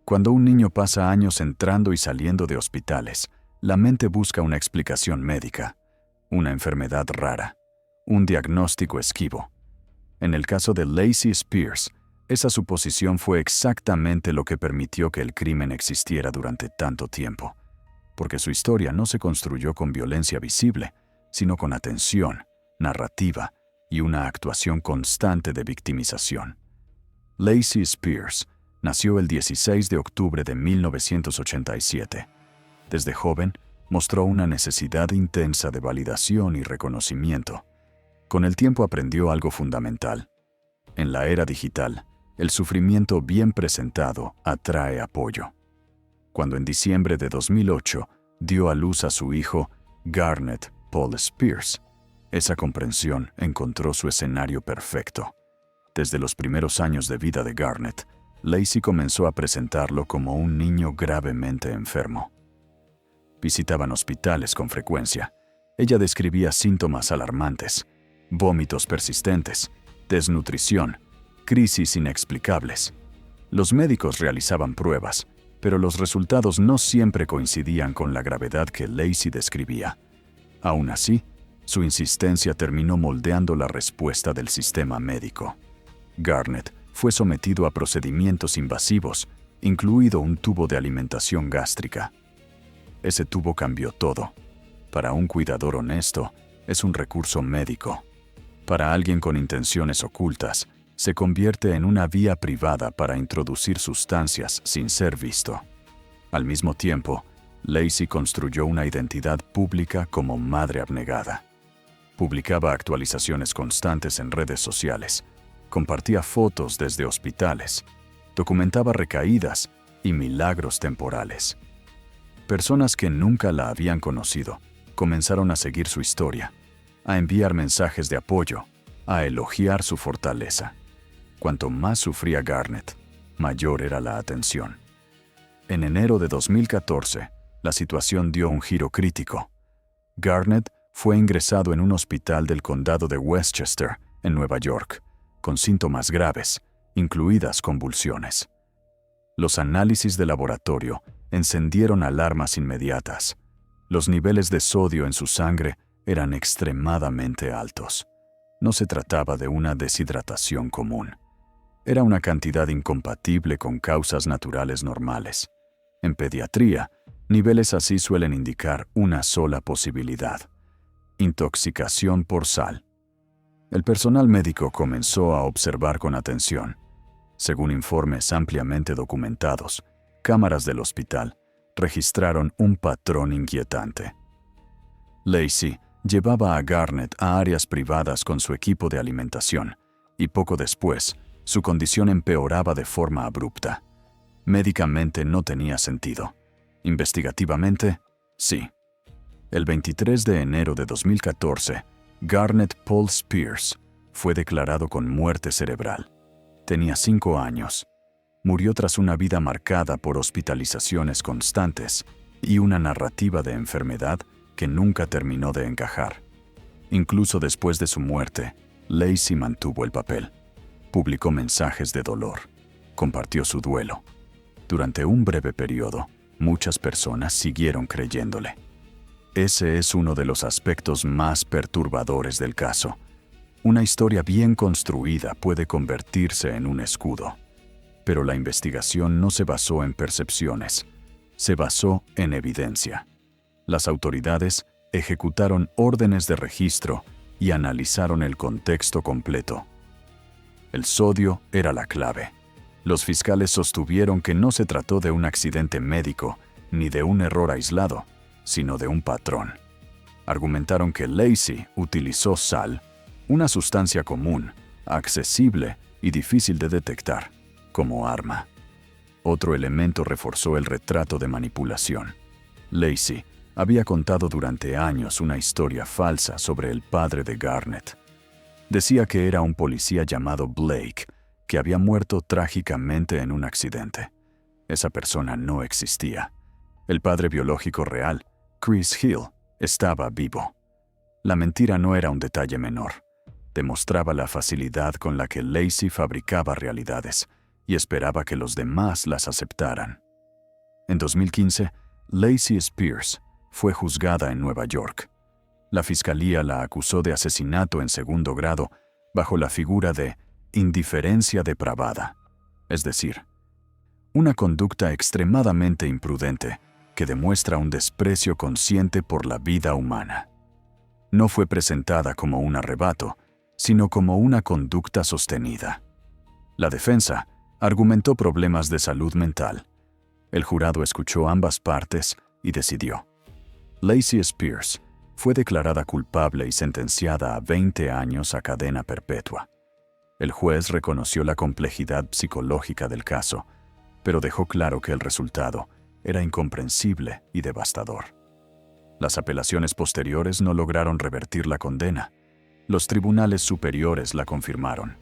Cuando un niño pasa años entrando y saliendo de hospitales, la mente busca una explicación médica, una enfermedad rara, un diagnóstico esquivo. En el caso de Lacey Spears, esa suposición fue exactamente lo que permitió que el crimen existiera durante tanto tiempo, porque su historia no se construyó con violencia visible, sino con atención, narrativa y una actuación constante de victimización. Lacey Spears nació el 16 de octubre de 1987. Desde joven, mostró una necesidad intensa de validación y reconocimiento. Con el tiempo aprendió algo fundamental. En la era digital, el sufrimiento bien presentado atrae apoyo. Cuando en diciembre de 2008 dio a luz a su hijo, Garnett Paul Spears, esa comprensión encontró su escenario perfecto. Desde los primeros años de vida de Garnett, Lacey comenzó a presentarlo como un niño gravemente enfermo. Visitaban hospitales con frecuencia. Ella describía síntomas alarmantes, vómitos persistentes, desnutrición, crisis inexplicables. Los médicos realizaban pruebas, pero los resultados no siempre coincidían con la gravedad que Lacey describía. Aún así, su insistencia terminó moldeando la respuesta del sistema médico. Garnett fue sometido a procedimientos invasivos, incluido un tubo de alimentación gástrica. Ese tubo cambió todo. Para un cuidador honesto, es un recurso médico. Para alguien con intenciones ocultas, se convierte en una vía privada para introducir sustancias sin ser visto. Al mismo tiempo, Lacey construyó una identidad pública como madre abnegada. Publicaba actualizaciones constantes en redes sociales, compartía fotos desde hospitales, documentaba recaídas y milagros temporales. Personas que nunca la habían conocido comenzaron a seguir su historia, a enviar mensajes de apoyo, a elogiar su fortaleza. Cuanto más sufría Garnett, mayor era la atención. En enero de 2014, la situación dio un giro crítico. Garnett fue ingresado en un hospital del condado de Westchester, en Nueva York, con síntomas graves, incluidas convulsiones. Los análisis de laboratorio encendieron alarmas inmediatas. Los niveles de sodio en su sangre eran extremadamente altos. No se trataba de una deshidratación común. Era una cantidad incompatible con causas naturales normales. En pediatría, niveles así suelen indicar una sola posibilidad: intoxicación por sal. El personal médico comenzó a observar con atención. Según informes ampliamente documentados, cámaras del hospital registraron un patrón inquietante. Lacey llevaba a Garnett a áreas privadas con su equipo de alimentación, y poco después, su condición empeoraba de forma abrupta. Médicamente no tenía sentido. Investigativamente, sí. El 23 de enero de 2014, Garnett Paul Spears fue declarado con muerte cerebral. Tenía 5 años. Murió tras una vida marcada por hospitalizaciones constantes y una narrativa de enfermedad que nunca terminó de encajar. Incluso después de su muerte, Lacey mantuvo el papel. Publicó mensajes de dolor. Compartió su duelo. Durante un breve periodo, muchas personas siguieron creyéndole. Ese es uno de los aspectos más perturbadores del caso. Una historia bien construida puede convertirse en un escudo. Pero la investigación no se basó en percepciones, se basó en evidencia. Las autoridades ejecutaron órdenes de registro y analizaron el contexto completo. El sodio era la clave. Los fiscales sostuvieron que no se trató de un accidente médico ni de un error aislado, sino de un patrón. Argumentaron que Lacey utilizó sal, una sustancia común, accesible y difícil de detectar, como arma. Otro elemento reforzó el retrato de manipulación. Lacey había contado durante años una historia falsa sobre el padre de Garnett. Decía que era un policía llamado Blake, que había muerto trágicamente en un accidente. Esa persona no existía. El padre biológico real, Chris Hill, estaba vivo. La mentira no era un detalle menor. Demostraba la facilidad con la que Lacey fabricaba realidades y esperaba que los demás las aceptaran. En 2015, Lacey Spears fue juzgada en Nueva York. La fiscalía la acusó de asesinato en segundo grado bajo la figura de indiferencia depravada, es decir, una conducta extremadamente imprudente que demuestra un desprecio consciente por la vida humana. No fue presentada como un arrebato, sino como una conducta sostenida. La defensa argumentó problemas de salud mental. El jurado escuchó ambas partes y decidió. Lacey Spears fue declarada culpable y sentenciada a 20 años a cadena perpetua. El juez reconoció la complejidad psicológica del caso, pero dejó claro que el resultado era incomprensible y devastador. Las apelaciones posteriores no lograron revertir la condena. Los tribunales superiores la confirmaron.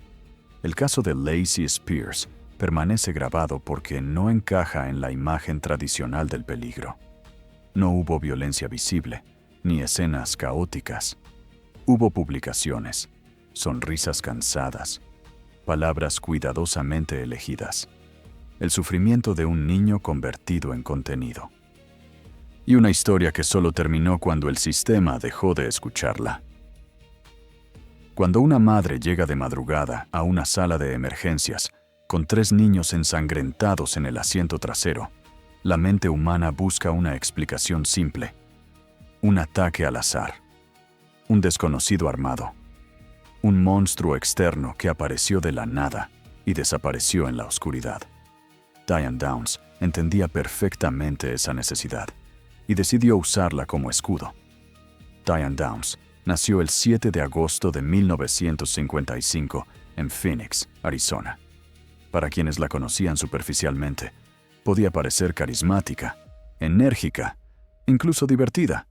El caso de Lacey Spears permanece grabado porque no encaja en la imagen tradicional del peligro. No hubo violencia visible, ni escenas caóticas. Hubo publicaciones, sonrisas cansadas, palabras cuidadosamente elegidas, el sufrimiento de un niño convertido en contenido. Y una historia que solo terminó cuando el sistema dejó de escucharla. Cuando una madre llega de madrugada a una sala de emergencias con 3 niños ensangrentados en el asiento trasero, la mente humana busca una explicación simple. Un ataque al azar. Un desconocido armado. Un monstruo externo que apareció de la nada y desapareció en la oscuridad. Diane Downs entendía perfectamente esa necesidad y decidió usarla como escudo. Diane Downs nació el 7 de agosto de 1955 en Phoenix, Arizona. Para quienes la conocían superficialmente, podía parecer carismática, enérgica, incluso divertida.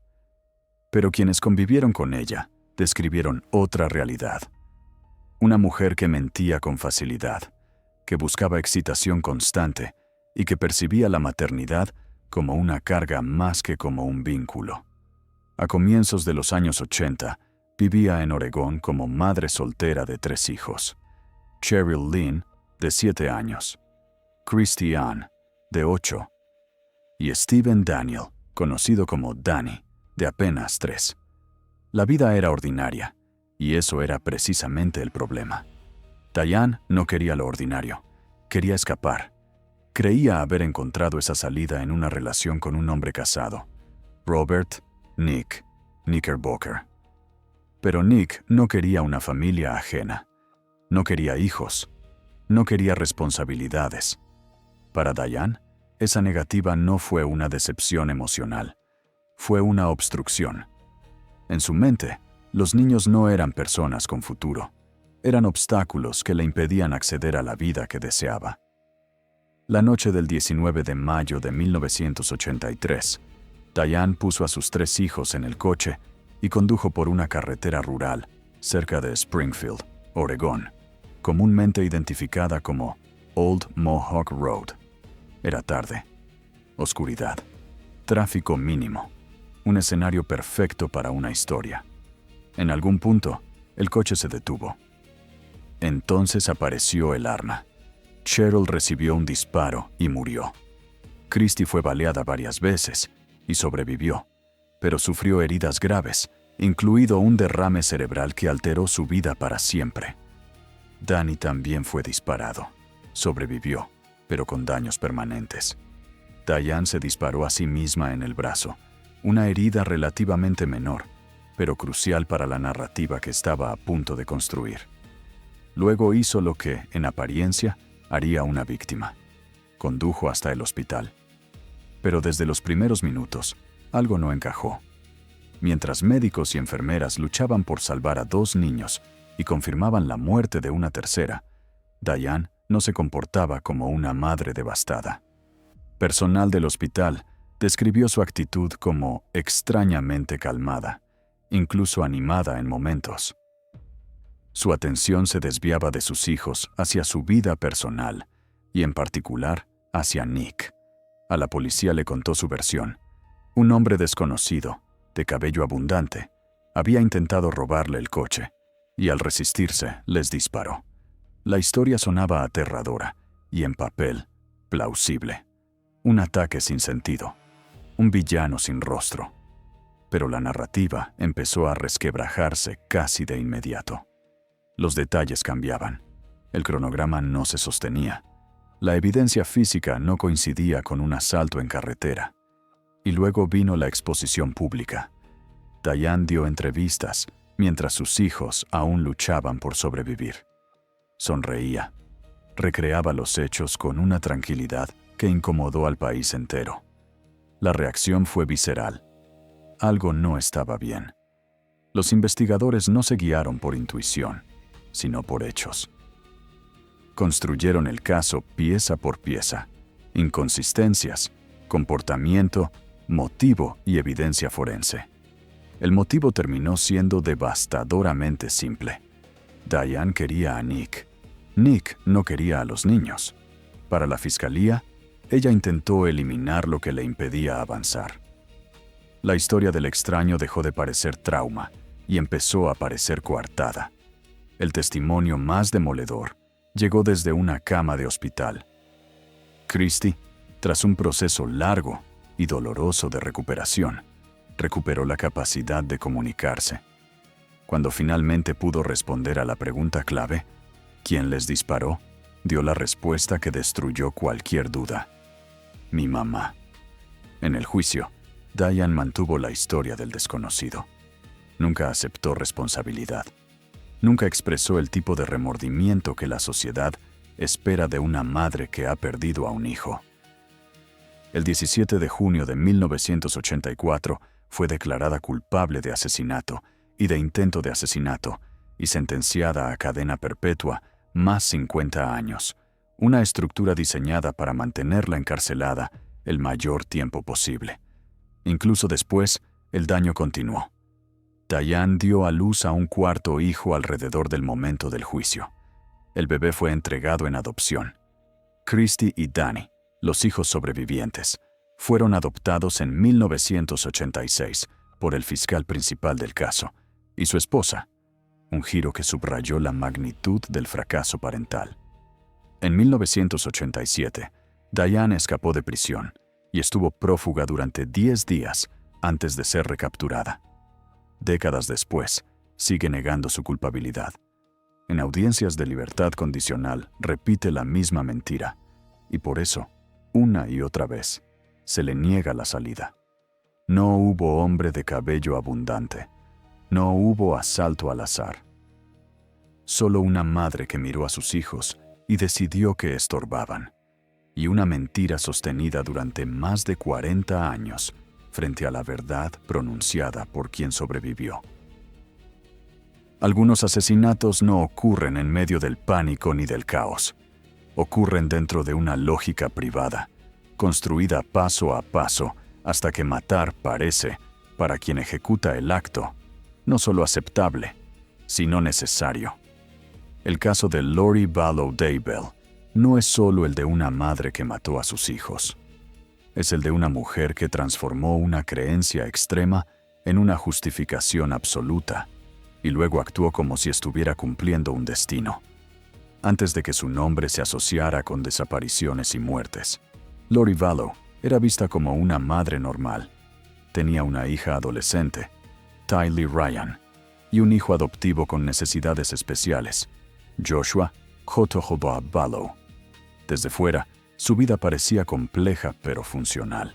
Pero quienes convivieron con ella describieron otra realidad. Una mujer que mentía con facilidad, que buscaba excitación constante y que percibía la maternidad como una carga más que como un vínculo. A comienzos de los años 80, vivía en Oregón como madre soltera de 3 hijos. Cheryl Lynn, de 7 años, Christy Ann, de 8, y Stephen Daniel, conocido como Danny, de apenas 3. La vida era ordinaria, y eso era precisamente el problema. Diane no quería lo ordinario, quería escapar. Creía haber encontrado esa salida en una relación con un hombre casado, Robert Nick Knickerbocker. Pero Nick no quería una familia ajena, no quería hijos, no quería responsabilidades. Para Diane, esa negativa no fue una decepción emocional, fue una obstrucción. En su mente, los niños no eran personas con futuro, eran obstáculos que le impedían acceder a la vida que deseaba. La noche del 19 de mayo de 1983, Diane puso a sus 3 hijos en el coche y condujo por una carretera rural cerca de Springfield, Oregón, comúnmente identificada como Old Mohawk Road. Era tarde, oscuridad, tráfico mínimo, un escenario perfecto para una historia. En algún punto, el coche se detuvo. Entonces apareció el arma. Cheryl recibió un disparo y murió. Christy fue baleada varias veces y sobrevivió, pero sufrió heridas graves, incluido un derrame cerebral que alteró su vida para siempre. Danny también fue disparado. Sobrevivió, pero con daños permanentes. Diane se disparó a sí misma en el brazo, una herida relativamente menor, pero crucial para la narrativa que estaba a punto de construir. Luego hizo lo que, en apariencia, haría una víctima. Condujo hasta el hospital. Pero desde los primeros minutos, algo no encajó. Mientras médicos y enfermeras luchaban por salvar a 2 niños y confirmaban la muerte de una tercera, Diane no se comportaba como una madre devastada. Personal del hospital describió su actitud como extrañamente calmada, incluso animada en momentos. Su atención se desviaba de sus hijos hacia su vida personal y, en particular, hacia Nick. A la policía le contó su versión. Un hombre desconocido, de cabello abundante, había intentado robarle el coche y, al resistirse, les disparó. La historia sonaba aterradora y en papel, plausible. Un ataque sin sentido, un villano sin rostro. Pero la narrativa empezó a resquebrajarse casi de inmediato. Los detalles cambiaban. El cronograma no se sostenía. La evidencia física no coincidía con un asalto en carretera. Y luego vino la exposición pública. Diane dio entrevistas mientras sus hijos aún luchaban por sobrevivir. Sonreía. Recreaba los hechos con una tranquilidad que incomodó al país entero. La reacción fue visceral. Algo no estaba bien. Los investigadores no se guiaron por intuición, sino por hechos. Construyeron el caso pieza por pieza. Inconsistencias, comportamiento, motivo y evidencia forense. El motivo terminó siendo devastadoramente simple. Diane quería a Nick. Nick no quería a los niños. Para la fiscalía, ella intentó eliminar lo que le impedía avanzar. La historia del extraño dejó de parecer trauma y empezó a parecer coartada. El testimonio más demoledor llegó desde una cama de hospital. Christy, tras un proceso largo y doloroso de recuperación, recuperó la capacidad de comunicarse. Cuando finalmente pudo responder a la pregunta clave, ¿quién les disparó?, dio la respuesta que destruyó cualquier duda. Mi mamá. En el juicio, Diane mantuvo la historia del desconocido. Nunca aceptó responsabilidad. Nunca expresó el tipo de remordimiento que la sociedad espera de una madre que ha perdido a un hijo. El 17 de junio de 1984 fue declarada culpable de asesinato y de intento de asesinato y sentenciada a cadena perpetua más 50 años, una estructura diseñada para mantenerla encarcelada el mayor tiempo posible. Incluso después, el daño continuó. Diane dio a luz a un cuarto hijo alrededor del momento del juicio. El bebé fue entregado en adopción. Christy y Danny, los hijos sobrevivientes, fueron adoptados en 1986 por el fiscal principal del caso y su esposa, un giro que subrayó la magnitud del fracaso parental. En 1987, Diane escapó de prisión y estuvo prófuga durante 10 días antes de ser recapturada. Décadas después, sigue negando su culpabilidad. En audiencias de libertad condicional, repite la misma mentira, y por eso, una y otra vez, se le niega la salida. No hubo hombre de cabello abundante. No hubo asalto al azar. Solo una madre que miró a sus hijos y decidió que estorbaban. Y una mentira sostenida durante más de 40 años frente a la verdad pronunciada por quien sobrevivió. Algunos asesinatos no ocurren en medio del pánico ni del caos. Ocurren dentro de una lógica privada, construida paso a paso hasta que matar parece, para quien ejecuta el acto, no solo aceptable, sino necesario. El caso de Lori Vallow Daybell no es solo el de una madre que mató a sus hijos. Es el de una mujer que transformó una creencia extrema en una justificación absoluta y luego actuó como si estuviera cumpliendo un destino. Antes de que su nombre se asociara con desapariciones y muertes, Lori Vallow era vista como una madre normal. Tenía una hija adolescente, Tylee Ryan, y un hijo adoptivo con necesidades especiales, Joshua Jotohoba Vallow. Desde fuera, su vida parecía compleja pero funcional.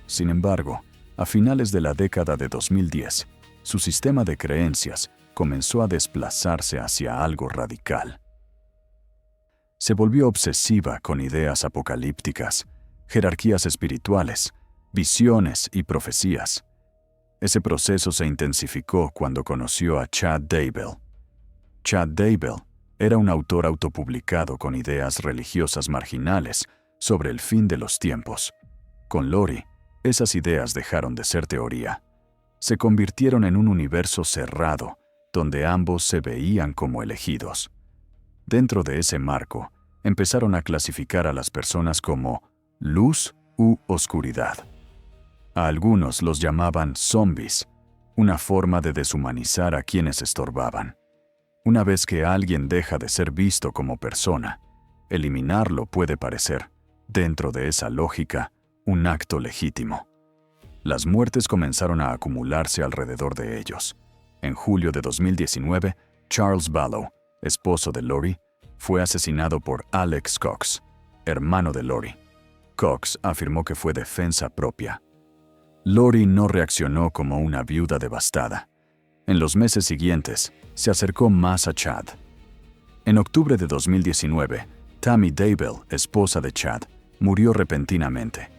Sin embargo, a finales de la década de 2010, su sistema de creencias comenzó a desplazarse hacia algo radical. Se volvió obsesiva con ideas apocalípticas, jerarquías espirituales, visiones y profecías. Ese proceso se intensificó cuando conoció a Chad Daybell. Chad Daybell era un autor autopublicado con ideas religiosas marginales sobre el fin de los tiempos. Con Lori, esas ideas dejaron de ser teoría. Se convirtieron en un universo cerrado, donde ambos se veían como elegidos. Dentro de ese marco, empezaron a clasificar a las personas como luz u oscuridad. A algunos los llamaban zombies, una forma de deshumanizar a quienes estorbaban. Una vez que alguien deja de ser visto como persona, eliminarlo puede parecer, dentro de esa lógica, un acto legítimo. Las muertes comenzaron a acumularse alrededor de ellos. En julio de 2019, Charles Ballow, esposo de Lori, fue asesinado por Alex Cox, hermano de Lori. Cox afirmó que fue defensa propia. Lori no reaccionó como una viuda devastada. En los meses siguientes, se acercó más a Chad. En octubre de 2019, Tammy Daybell, esposa de Chad, murió repentinamente.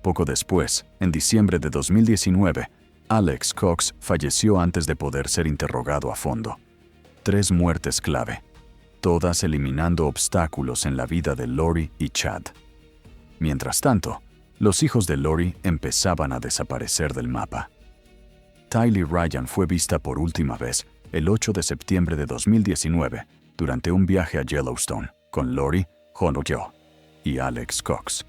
Poco después, en diciembre de 2019, Alex Cox falleció antes de poder ser interrogado a fondo. 3 muertes clave, todas eliminando obstáculos en la vida de Lori y Chad. Mientras tanto, los hijos de Lori empezaban a desaparecer del mapa. Tylee Ryan fue vista por última vez el 8 de septiembre de 2019 durante un viaje a Yellowstone con Lori, Honolulu y Alex Cox.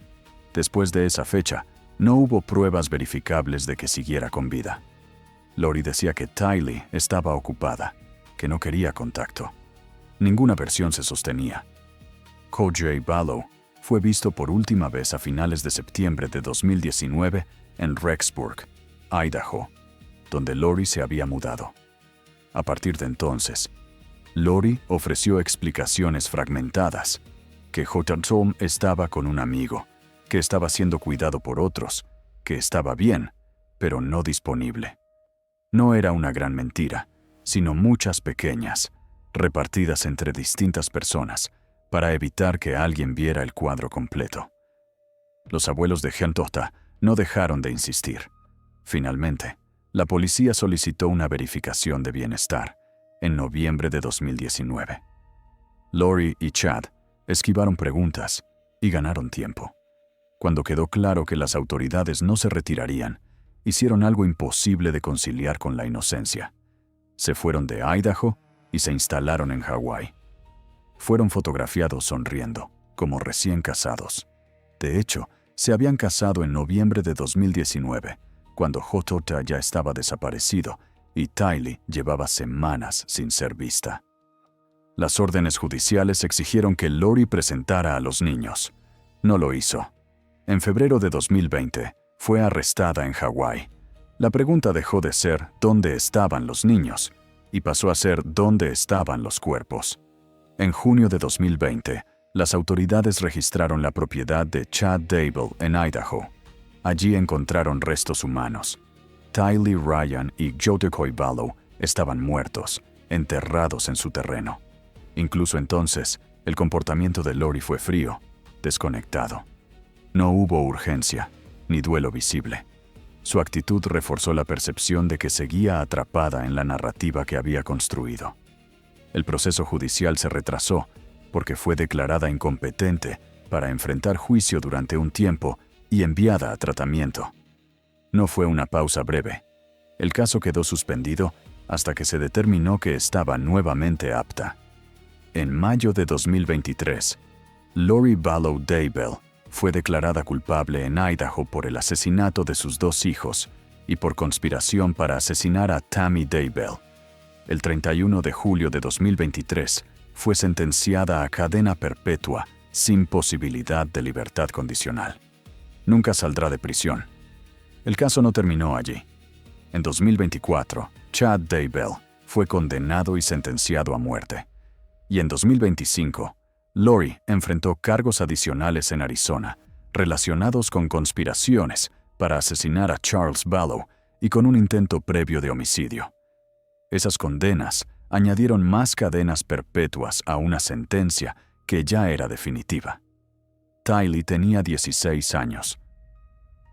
Después de esa fecha, no hubo pruebas verificables de que siguiera con vida. Lori decía que Tylee estaba ocupada, que no quería contacto. Ninguna versión se sostenía. Kojay Ballow fue visto por última vez a finales de septiembre de 2019 en Rexburg, Idaho, donde Lori se había mudado. A partir de entonces, Lori ofreció explicaciones fragmentadas, que J. Tom estaba con un amigo, que estaba siendo cuidado por otros, que estaba bien, pero no disponible. No era una gran mentira, sino muchas pequeñas, repartidas entre distintas personas, para evitar que alguien viera el cuadro completo. Los abuelos de Gentota no dejaron de insistir. Finalmente, la policía solicitó una verificación de bienestar en noviembre de 2019. Lori y Chad esquivaron preguntas y ganaron tiempo. Cuando quedó claro que las autoridades no se retirarían, hicieron algo imposible de conciliar con la inocencia. Se fueron de Idaho y se instalaron en Hawái. Fueron fotografiados sonriendo, como recién casados. De hecho, se habían casado en noviembre de 2019, cuando J. ya estaba desaparecido y Tylee llevaba semanas sin ser vista. Las órdenes judiciales exigieron que Lori presentara a los niños. No lo hizo. En febrero de 2020, fue arrestada en Hawái. La pregunta dejó de ser ¿dónde estaban los niños? Y pasó a ser ¿dónde estaban los cuerpos? En junio de 2020, las autoridades registraron la propiedad de Chad Daybell en Idaho. Allí encontraron restos humanos. Tylee Ryan y Jotecoy Ballow estaban muertos, enterrados en su terreno. Incluso entonces, el comportamiento de Lori fue frío, desconectado. No hubo urgencia, ni duelo visible. Su actitud reforzó la percepción de que seguía atrapada en la narrativa que había construido. El proceso judicial se retrasó porque fue declarada incompetente para enfrentar juicio durante un tiempo y enviada a tratamiento. No fue una pausa breve. El caso quedó suspendido hasta que se determinó que estaba nuevamente apta. En mayo de 2023, Lori Ballow Daybell fue declarada culpable en Idaho por el asesinato de sus 2 hijos y por conspiración para asesinar a Tammy Daybell. El 31 de julio de 2023 fue sentenciada a cadena perpetua sin posibilidad de libertad condicional. Nunca saldrá de prisión. El caso no terminó allí. En 2024, Chad Daybell fue condenado y sentenciado a muerte. Y en 2025, Lori enfrentó cargos adicionales en Arizona, relacionados con conspiraciones para asesinar a Charles Ballow y con un intento previo de homicidio. Esas condenas añadieron más cadenas perpetuas a una sentencia que ya era definitiva. Tylee tenía 16 años.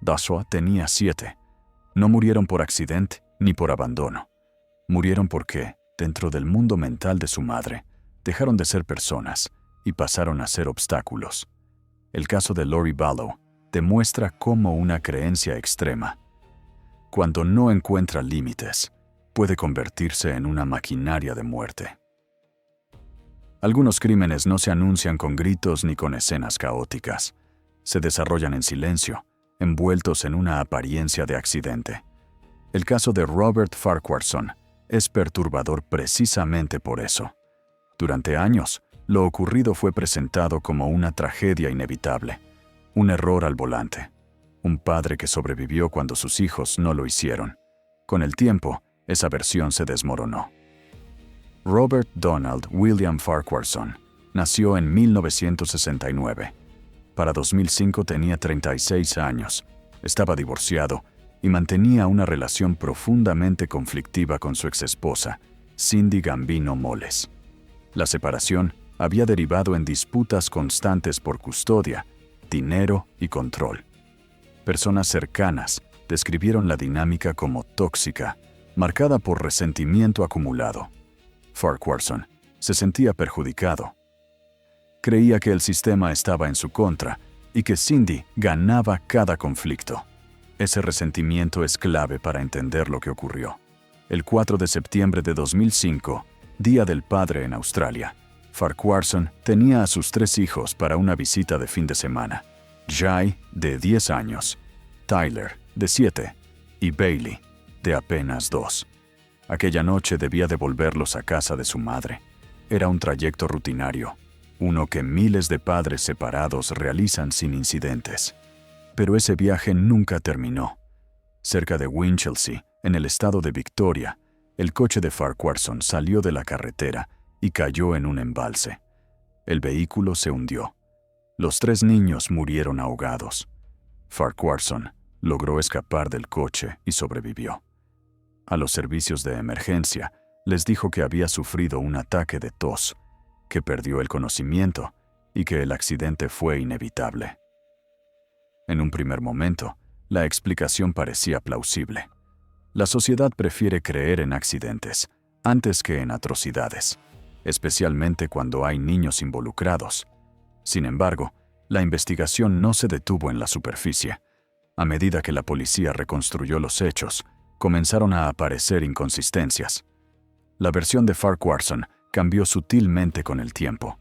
Joshua tenía 7. No murieron por accidente ni por abandono. Murieron porque, dentro del mundo mental de su madre, dejaron de ser personas y pasaron a ser obstáculos. El caso de Lori Ballow demuestra cómo una creencia extrema, cuando no encuentra límites, puede convertirse en una maquinaria de muerte. Algunos crímenes no se anuncian con gritos ni con escenas caóticas. Se desarrollan en silencio, envueltos en una apariencia de accidente. El caso de Robert Farquharson es perturbador precisamente por eso. Durante años, Lo ocurrido fue presentado como una tragedia inevitable, un error al volante, un padre que sobrevivió cuando sus hijos no lo hicieron. Con el tiempo, esa versión se desmoronó. Robert Donald William Farquharson nació en 1969. Para 2005 tenía 36 años, estaba divorciado y mantenía una relación profundamente conflictiva con su exesposa, Cindy Gambino Moles. La separación había derivado en disputas constantes por custodia, dinero y control. Personas cercanas describieron la dinámica como tóxica, marcada por resentimiento acumulado. Farquharson se sentía perjudicado. Creía que el sistema estaba en su contra y que Cindy ganaba cada conflicto. Ese resentimiento es clave para entender lo que ocurrió. El 4 de septiembre de 2005, Día del Padre en Australia, Farquharson tenía a sus 3 hijos para una visita de fin de semana. Jai, de 10 años, Tyler, de 7, y Bailey, de apenas 2. Aquella noche debía devolverlos a casa de su madre. Era un trayecto rutinario, uno que miles de padres separados realizan sin incidentes. Pero ese viaje nunca terminó. Cerca de Winchelsea, en el estado de Victoria, el coche de Farquharson salió de la carretera y cayó en un embalse. El vehículo se hundió. Los 3 niños murieron ahogados. Farquharson logró escapar del coche y sobrevivió. A los servicios de emergencia les dijo que había sufrido un ataque de tos, que perdió el conocimiento y que el accidente fue inevitable. En un primer momento, la explicación parecía plausible. La sociedad prefiere creer en accidentes antes que en atrocidades, especialmente cuando hay niños involucrados. Sin embargo, la investigación no se detuvo en la superficie. A medida que la policía reconstruyó los hechos, comenzaron a aparecer inconsistencias. La versión de Farquharson cambió sutilmente con el tiempo.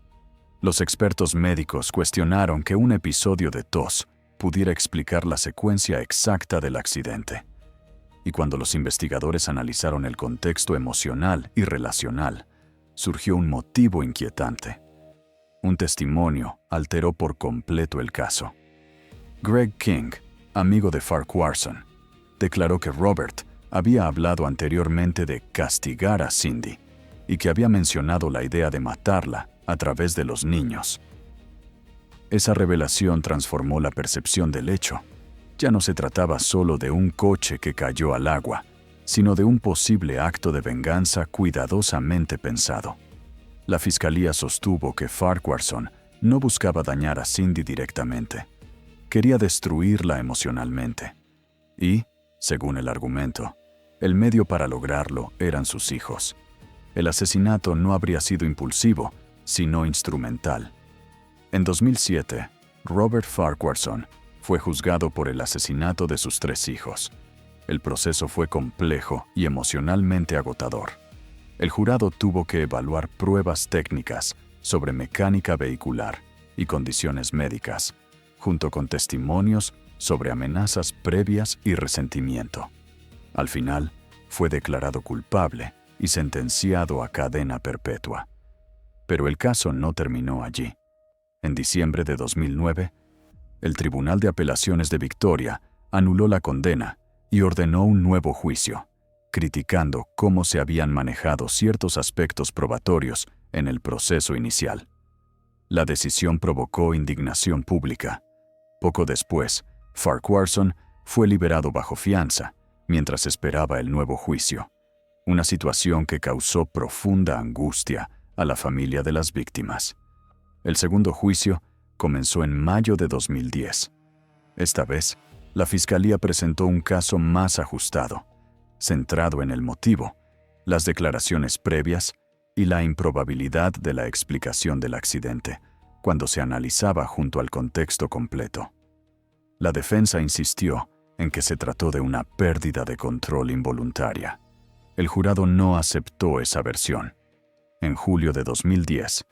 Los expertos médicos cuestionaron que un episodio de tos pudiera explicar la secuencia exacta del accidente. Y cuando los investigadores analizaron el contexto emocional y relacional, surgió un motivo inquietante. Un testimonio alteró por completo el caso. Greg King, amigo de Farquharson, declaró que Robert había hablado anteriormente de castigar a Cindy y que había mencionado la idea de matarla a través de los niños. Esa revelación transformó la percepción del hecho. Ya no se trataba solo de un coche que cayó al agua, sino de un posible acto de venganza cuidadosamente pensado. La fiscalía sostuvo que Farquharson no buscaba dañar a Cindy directamente. Quería destruirla emocionalmente. Y, según el argumento, el medio para lograrlo eran sus hijos. El asesinato no habría sido impulsivo, sino instrumental. En 2007, Robert Farquharson fue juzgado por el asesinato de sus 3 hijos. El proceso fue complejo y emocionalmente agotador. El jurado tuvo que evaluar pruebas técnicas sobre mecánica vehicular y condiciones médicas, junto con testimonios sobre amenazas previas y resentimiento. Al final, fue declarado culpable y sentenciado a cadena perpetua. Pero el caso no terminó allí. En diciembre de 2009, el Tribunal de Apelaciones de Victoria anuló la condena y ordenó un nuevo juicio, criticando cómo se habían manejado ciertos aspectos probatorios en el proceso inicial. La decisión provocó indignación pública. Poco después, Farquharson fue liberado bajo fianza, mientras esperaba el nuevo juicio, una situación que causó profunda angustia a la familia de las víctimas. El segundo juicio comenzó en mayo de 2010. Esta vez, la Fiscalía presentó un caso más ajustado, centrado en el motivo, las declaraciones previas y la improbabilidad de la explicación del accidente, cuando se analizaba junto al contexto completo. La defensa insistió en que se trató de una pérdida de control involuntaria. El jurado no aceptó esa versión. En julio de 2010,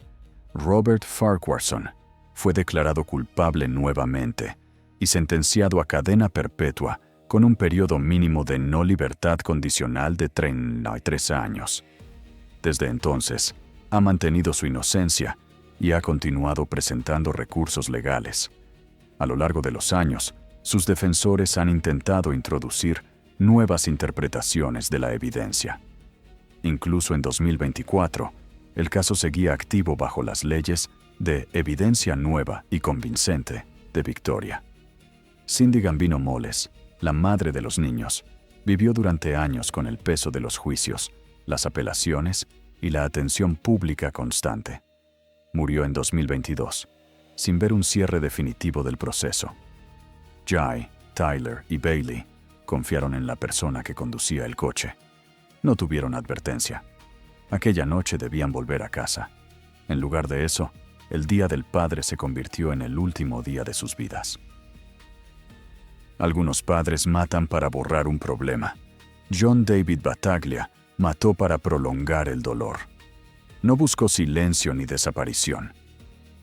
Robert Farquharson fue declarado culpable nuevamente y sentenciado a cadena perpetua con un periodo mínimo de no libertad condicional de 33 años. Desde entonces, ha mantenido su inocencia y ha continuado presentando recursos legales. A lo largo de los años, sus defensores han intentado introducir nuevas interpretaciones de la evidencia. Incluso en 2024, el caso seguía activo bajo las leyes de evidencia nueva y convincente de Victoria. Cindy Gambino Moles, la madre de los niños, vivió durante años con el peso de los juicios, las apelaciones y la atención pública constante. Murió en 2022, sin ver un cierre definitivo del proceso. Jai, Tyler y Bailey confiaron en la persona que conducía el coche. No tuvieron advertencia. Aquella noche debían volver a casa. En lugar de eso, el Día del Padre se convirtió en el último día de sus vidas. Algunos padres matan para borrar un problema. John David Battaglia mató para prolongar el dolor. No buscó silencio ni desaparición.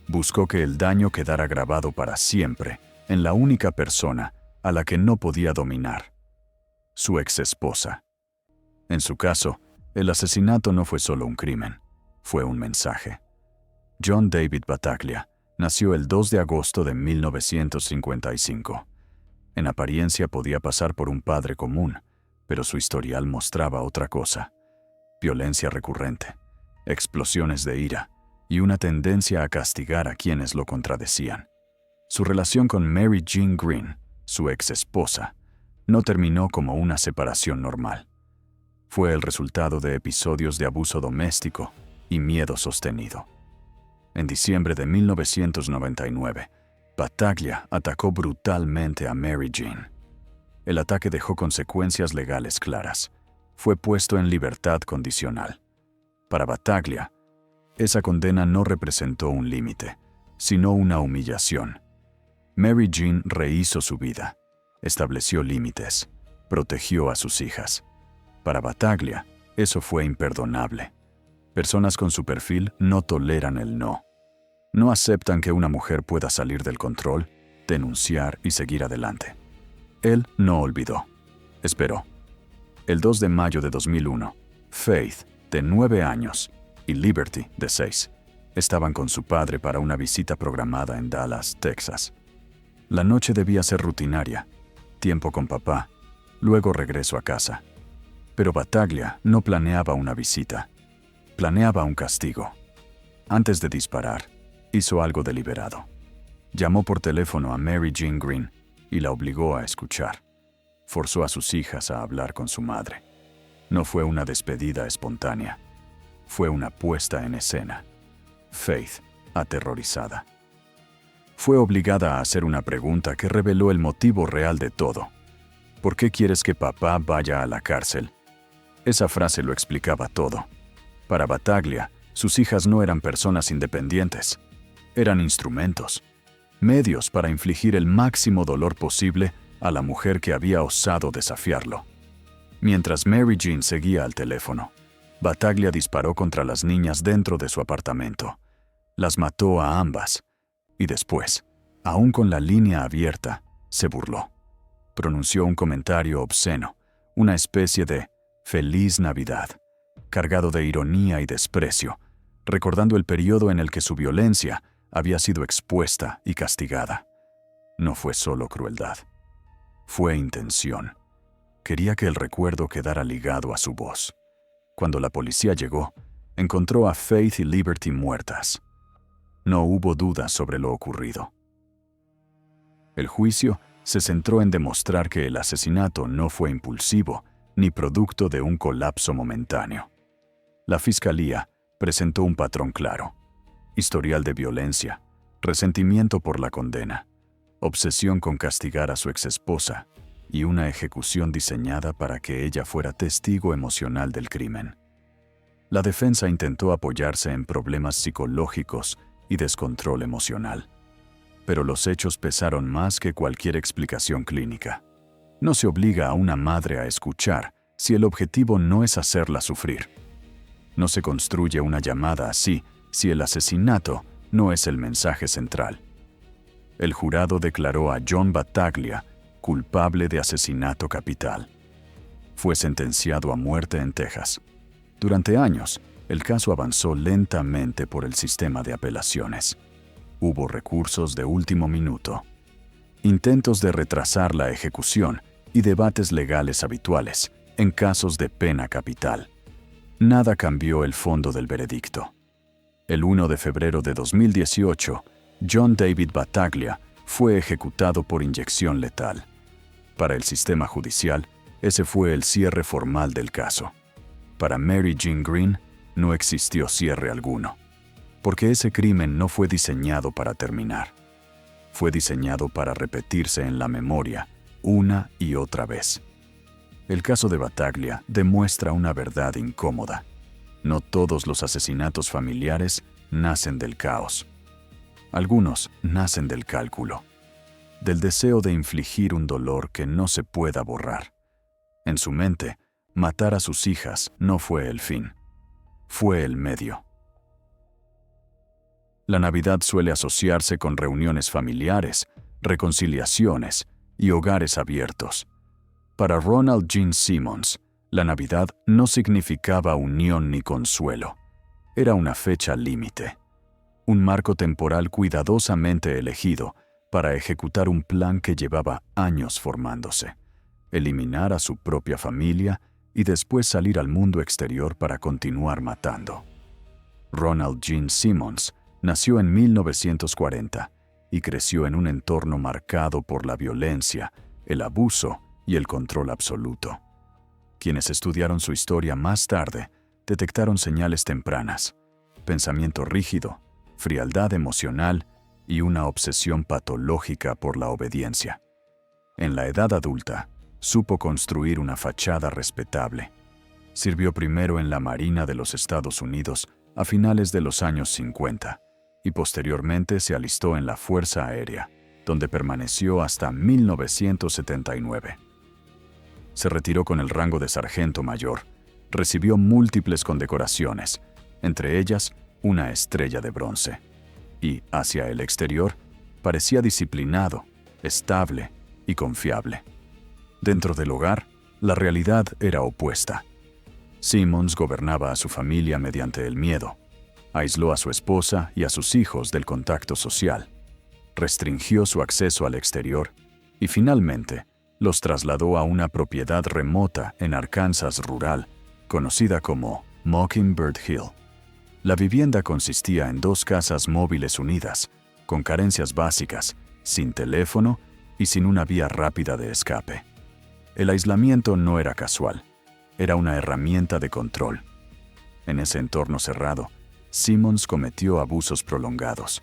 Buscó que el daño quedara grabado para siempre en la única persona a la que no podía dominar: su exesposa. En su caso, el asesinato no fue solo un crimen, fue un mensaje. John David Battaglia nació el 2 de agosto de 1955. En apariencia podía pasar por un padre común, pero su historial mostraba otra cosa: violencia recurrente, explosiones de ira y una tendencia a castigar a quienes lo contradecían. Su relación con Mary Jean Green, su ex esposa, no terminó como una separación normal. Fue el resultado de episodios de abuso doméstico y miedo sostenido. En diciembre de 1999, Battaglia atacó brutalmente a Mary Jean. El ataque dejó consecuencias legales claras. Fue puesto en libertad condicional. Para Battaglia, esa condena no representó un límite, sino una humillación. Mary Jean rehizo su vida, estableció límites, protegió a sus hijas. Para Battaglia, eso fue imperdonable. Personas con su perfil no toleran el no. No aceptan que una mujer pueda salir del control, denunciar y seguir adelante. Él no olvidó. Esperó. El 2 de mayo de 2001, Faith, de 9 años, y Liberty, de 6, estaban con su padre para una visita programada en Dallas, Texas. La noche debía ser rutinaria, tiempo con papá, luego regreso a casa. Pero Battaglia no planeaba una visita, planeaba un castigo. Antes de disparar, hizo algo deliberado. Llamó por teléfono a Mary Jean Green y la obligó a escuchar. Forzó a sus hijas a hablar con su madre. No fue una despedida espontánea, fue una puesta en escena. Faith, aterrorizada, fue obligada a hacer una pregunta que reveló el motivo real de todo. ¿Por qué quieres que papá vaya a la cárcel? Esa frase lo explicaba todo. Para Battaglia, sus hijas no eran personas independientes. Eran instrumentos, medios para infligir el máximo dolor posible a la mujer que había osado desafiarlo. Mientras Mary Jean seguía al teléfono, Battaglia disparó contra las niñas dentro de su apartamento. Las mató a ambas. Y después, aún con la línea abierta, se burló. Pronunció un comentario obsceno, una especie de «Feliz Navidad», cargado de ironía y desprecio, recordando el periodo en el que su violencia había sido expuesta y castigada. No fue solo crueldad, fue intención. Quería que el recuerdo quedara ligado a su voz. Cuando la policía llegó, encontró a Faith y Liberty muertas. No hubo dudas sobre lo ocurrido. El juicio se centró en demostrar que el asesinato no fue impulsivo ni producto de un colapso momentáneo. La fiscalía presentó un patrón claro: historial de violencia, resentimiento por la condena, obsesión con castigar a su exesposa y una ejecución diseñada para que ella fuera testigo emocional del crimen. La defensa intentó apoyarse en problemas psicológicos y descontrol emocional, pero los hechos pesaron más que cualquier explicación clínica. No se obliga a una madre a escuchar si el objetivo no es hacerla sufrir. No se construye una llamada así si el asesinato no es el mensaje central. El jurado declaró a John Battaglia culpable de asesinato capital. Fue sentenciado a muerte en Texas. Durante años, el caso avanzó lentamente por el sistema de apelaciones. Hubo recursos de último minuto, intentos de retrasar la ejecución y debates legales habituales en casos de pena capital. Nada cambió el fondo del veredicto. El 1 de febrero de 2018, John David Battaglia fue ejecutado por inyección letal. Para el sistema judicial, ese fue el cierre formal del caso. Para Mary Jean Green, no existió cierre alguno, porque ese crimen no fue diseñado para terminar. Fue diseñado para repetirse en la memoria una y otra vez. El caso de Battaglia demuestra una verdad incómoda. No todos los asesinatos familiares nacen del caos. Algunos nacen del cálculo, del deseo de infligir un dolor que no se pueda borrar. En su mente, matar a sus hijas no fue el fin, fue el medio. La Navidad suele asociarse con reuniones familiares, reconciliaciones y hogares abiertos. Para Ronald Gene Simmons, la Navidad no significaba unión ni consuelo. Era una fecha límite, un marco temporal cuidadosamente elegido para ejecutar un plan que llevaba años formándose: eliminar a su propia familia y después salir al mundo exterior para continuar matando. Ronald Gene Simmons nació en 1940 y creció en un entorno marcado por la violencia, el abuso y el control absoluto. Quienes estudiaron su historia más tarde detectaron señales tempranas: pensamiento rígido, frialdad emocional y una obsesión patológica por la obediencia. En la edad adulta, supo construir una fachada respetable. Sirvió primero en la Marina de los Estados Unidos a finales de los años 50 y posteriormente se alistó en la Fuerza Aérea, donde permaneció hasta 1979. Se retiró con el rango de sargento mayor. Recibió múltiples condecoraciones, entre ellas una estrella de bronce. Y, hacia el exterior, parecía disciplinado, estable y confiable. Dentro del hogar, la realidad era opuesta. Simmons gobernaba a su familia mediante el miedo. Aisló a su esposa y a sus hijos del contacto social. Restringió su acceso al exterior y, finalmente, los trasladó a una propiedad remota en Arkansas rural, conocida como Mockingbird Hill. La vivienda consistía en 2 casas móviles unidas, con carencias básicas, sin teléfono y sin una vía rápida de escape. El aislamiento no era casual, era una herramienta de control. En ese entorno cerrado, Simmons cometió abusos prolongados.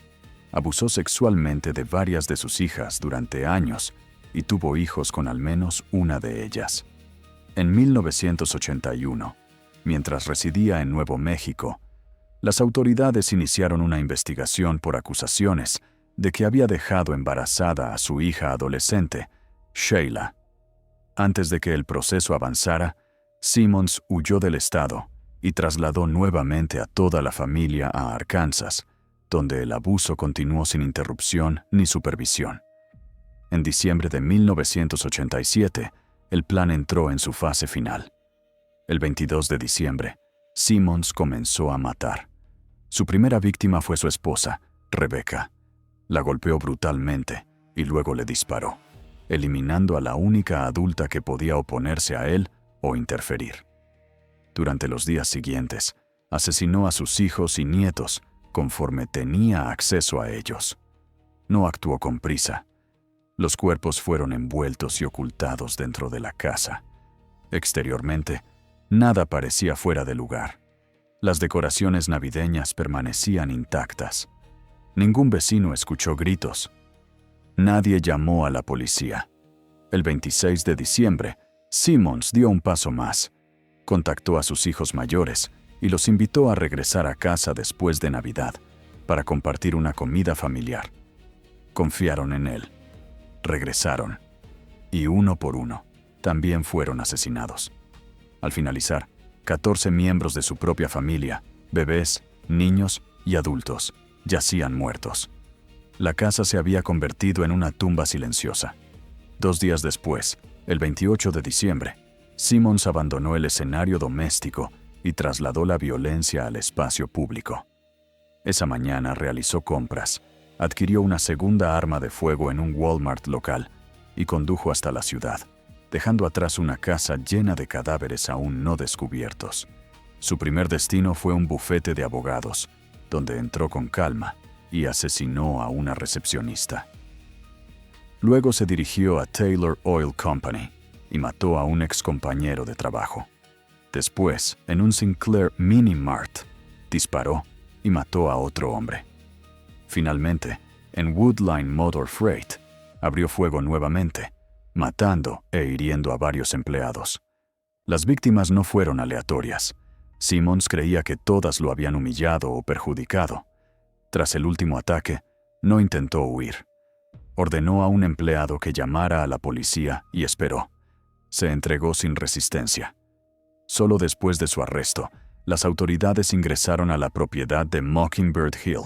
Abusó sexualmente de varias de sus hijas durante años y tuvo hijos con al menos una de ellas. En 1981, mientras residía en Nuevo México, las autoridades iniciaron una investigación por acusaciones de que había dejado embarazada a su hija adolescente, Sheila. Antes de que el proceso avanzara, Simmons huyó del estado y trasladó nuevamente a toda la familia a Arkansas, donde el abuso continuó sin interrupción ni supervisión. En diciembre de 1987, el plan entró en su fase final. El 22 de diciembre, Simmons comenzó a matar. Su primera víctima fue su esposa, Rebecca. La golpeó brutalmente y luego le disparó, eliminando a la única adulta que podía oponerse a él o interferir. Durante los días siguientes, asesinó a sus hijos y nietos conforme tenía acceso a ellos. No actuó con prisa. Los cuerpos fueron envueltos y ocultados dentro de la casa. Exteriormente, nada parecía fuera de lugar. Las decoraciones navideñas permanecían intactas. Ningún vecino escuchó gritos. Nadie llamó a la policía. El 26 de diciembre, Simmons dio un paso más. Contactó a sus hijos mayores y los invitó a regresar a casa después de Navidad para compartir una comida familiar. Confiaron en él. Regresaron. Y uno por uno, también fueron asesinados. Al finalizar, 14 miembros de su propia familia, bebés, niños y adultos, yacían muertos. La casa se había convertido en una tumba silenciosa. 2 días después, el 28 de diciembre, Simmons abandonó el escenario doméstico y trasladó la violencia al espacio público. Esa mañana realizó compras, adquirió una segunda arma de fuego en un Walmart local y condujo hasta la ciudad, dejando atrás una casa llena de cadáveres aún no descubiertos. Su primer destino fue un bufete de abogados, donde entró con calma y asesinó a una recepcionista. Luego se dirigió a Taylor Oil Company y mató a un excompañero de trabajo. Después, en un Sinclair Mini Mart, disparó y mató a otro hombre. Finalmente, en Woodline Motor Freight, abrió fuego nuevamente, matando e hiriendo a varios empleados. Las víctimas no fueron aleatorias. Simmons creía que todas lo habían humillado o perjudicado. Tras el último ataque, no intentó huir. Ordenó a un empleado que llamara a la policía y esperó. Se entregó sin resistencia. Solo después de su arresto, las autoridades ingresaron a la propiedad de Mockingbird Hill.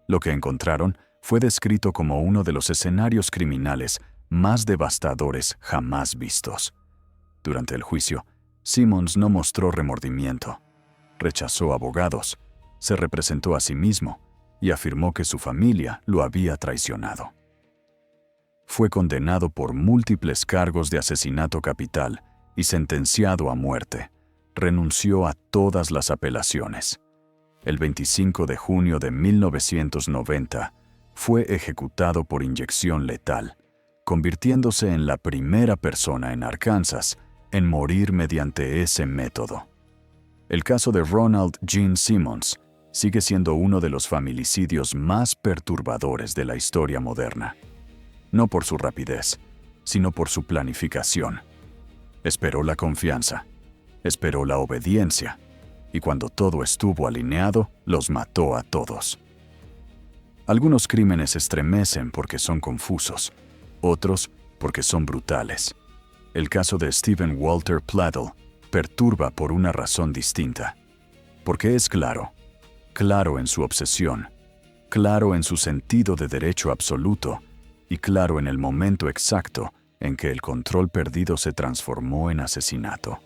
Lo que encontraron fue descrito como uno de los escenarios criminales más devastadores jamás vistos. Durante el juicio, Simmons no mostró remordimiento. Rechazó abogados, se representó a sí mismo y afirmó que su familia lo había traicionado. Fue condenado por múltiples cargos de asesinato capital y sentenciado a muerte. Renunció a todas las apelaciones. El 25 de junio de 1990, fue ejecutado por inyección letal, convirtiéndose en la primera persona en Arkansas en morir mediante ese método. El caso de Ronald Gene Simmons sigue siendo uno de los familicidios más perturbadores de la historia moderna. No por su rapidez, sino por su planificación. Esperó la confianza, esperó la obediencia, y cuando todo estuvo alineado, los mató a todos. Algunos crímenes estremecen porque son confusos, otros porque son brutales. El caso de Stephen Walter Pladl perturba por una razón distinta. Porque es claro en su obsesión, claro en su sentido de derecho absoluto y claro en el momento exacto en que el control perdido se transformó en asesinato.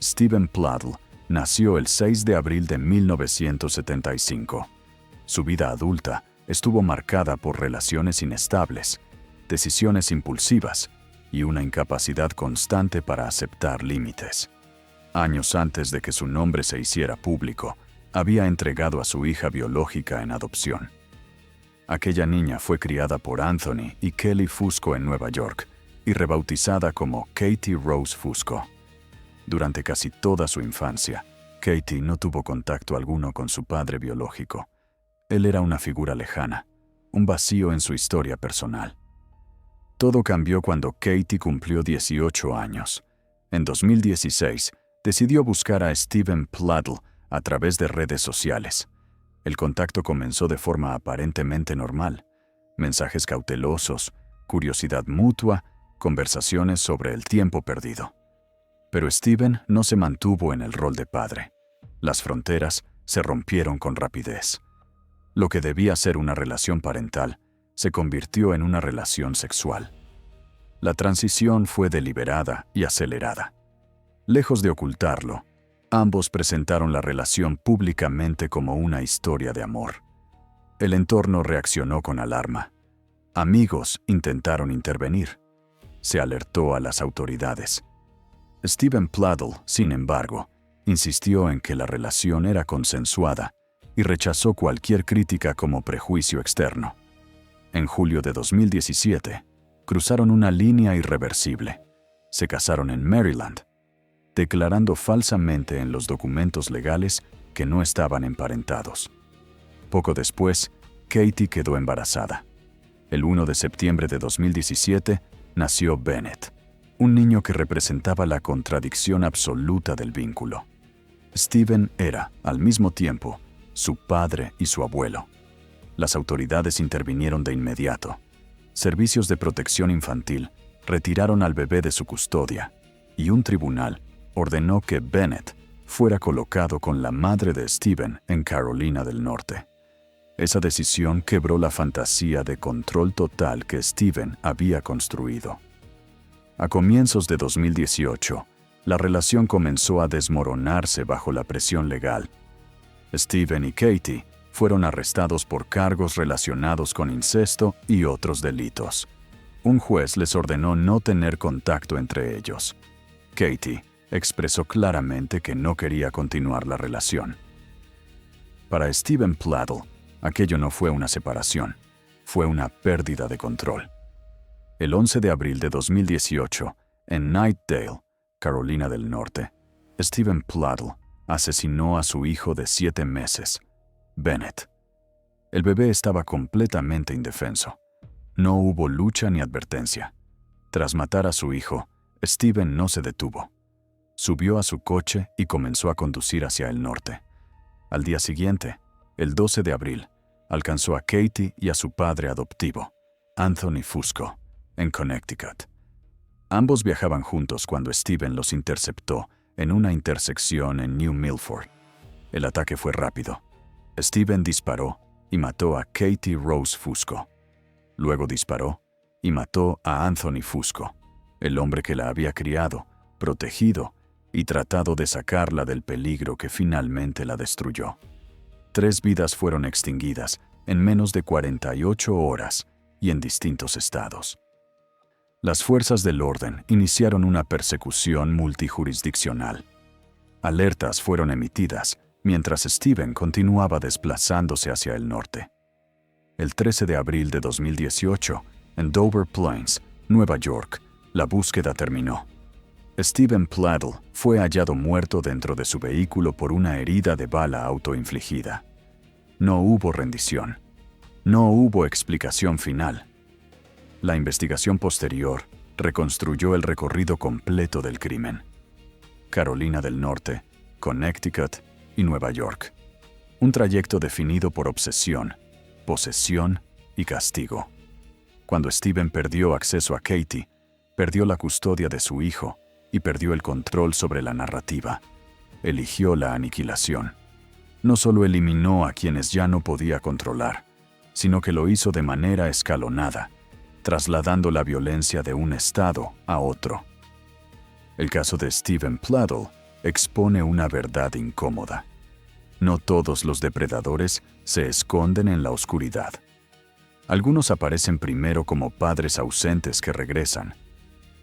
Stephen Pladl nació el 6 de abril de 1975. Su vida adulta estuvo marcada por relaciones inestables, decisiones impulsivas y una incapacidad constante para aceptar límites. Años antes de que su nombre se hiciera público, había entregado a su hija biológica en adopción. Aquella niña fue criada por Anthony y Kelly Fusco en Nueva York y rebautizada como Katie Rose Fusco. Durante casi toda su infancia, Katie no tuvo contacto alguno con su padre biológico. Él era una figura lejana, un vacío en su historia personal. Todo cambió cuando Katie cumplió 18 años. En 2016, decidió buscar a Stephen Pladl a través de redes sociales. El contacto comenzó de forma aparentemente normal. Mensajes cautelosos, curiosidad mutua, conversaciones sobre el tiempo perdido. Pero Stephen no se mantuvo en el rol de padre. Las fronteras se rompieron con rapidez. Lo que debía ser una relación parental se convirtió en una relación sexual. La transición fue deliberada y acelerada. Lejos de ocultarlo, ambos presentaron la relación públicamente como una historia de amor. El entorno reaccionó con alarma. Amigos intentaron intervenir. Se alertó a las autoridades. Stephen Pladl, sin embargo, insistió en que la relación era consensuada y rechazó cualquier crítica como prejuicio externo. En julio de 2017, cruzaron una línea irreversible. Se casaron en Maryland, declarando falsamente en los documentos legales que no estaban emparentados. Poco después, Katie quedó embarazada. El 1 de septiembre de 2017 nació Bennett, un niño que representaba la contradicción absoluta del vínculo. Stephen era, al mismo tiempo, su padre y su abuelo. Las autoridades intervinieron de inmediato. Servicios de protección infantil retiraron al bebé de su custodia y un tribunal ordenó que Bennett fuera colocado con la madre de Stephen en Carolina del Norte. Esa decisión quebró la fantasía de control total que Stephen había construido. A comienzos de 2018, La relación comenzó a desmoronarse bajo la presión legal. Steven y Katie fueron arrestados por cargos relacionados con incesto y otros delitos. Un juez les ordenó no tener contacto entre ellos. Katie expresó claramente que no quería continuar la relación. Para Steven Pladdle, aquello no fue una separación, fue una pérdida de control. El 11 de abril de 2018, en Knightdale, Carolina del Norte, Steven Pladdle asesinó a su hijo de 7 meses, Bennett. El bebé estaba completamente indefenso. No hubo lucha ni advertencia. Tras matar a su hijo, Steven no se detuvo. Subió a su coche y comenzó a conducir hacia el norte. Al día siguiente, el 12 de abril, alcanzó a Katie y a su padre adoptivo, Anthony Fusco, en Connecticut. Ambos viajaban juntos cuando Steven los interceptó en una intersección en New Milford. El ataque fue rápido. Steven disparó y mató a Katie Rose Fusco. Luego disparó y mató a Anthony Fusco, el hombre que la había criado, protegido y tratado de sacarla del peligro que finalmente la destruyó. 3 vidas fueron extinguidas en menos de 48 horas y en distintos estados. Las fuerzas del orden iniciaron una persecución multijurisdiccional. Alertas fueron emitidas mientras Steven continuaba desplazándose hacia el norte. El 13 de abril de 2018, en Dover Plains, Nueva York, la búsqueda terminó. Steven Pladdle fue hallado muerto dentro de su vehículo por una herida de bala autoinfligida. No hubo rendición. No hubo explicación final. La investigación posterior reconstruyó el recorrido completo del crimen. Carolina del Norte, Connecticut y Nueva York. Un trayecto definido por obsesión, posesión y castigo. Cuando Steven perdió acceso a Katie, perdió la custodia de su hijo y perdió el control sobre la narrativa. Eligió la aniquilación. No solo eliminó a quienes ya no podía controlar, sino que lo hizo de manera escalonada, trasladando la violencia de un estado a otro. El caso de Steven Pladdle expone una verdad incómoda. No todos los depredadores se esconden en la oscuridad. Algunos aparecen primero como padres ausentes que regresan,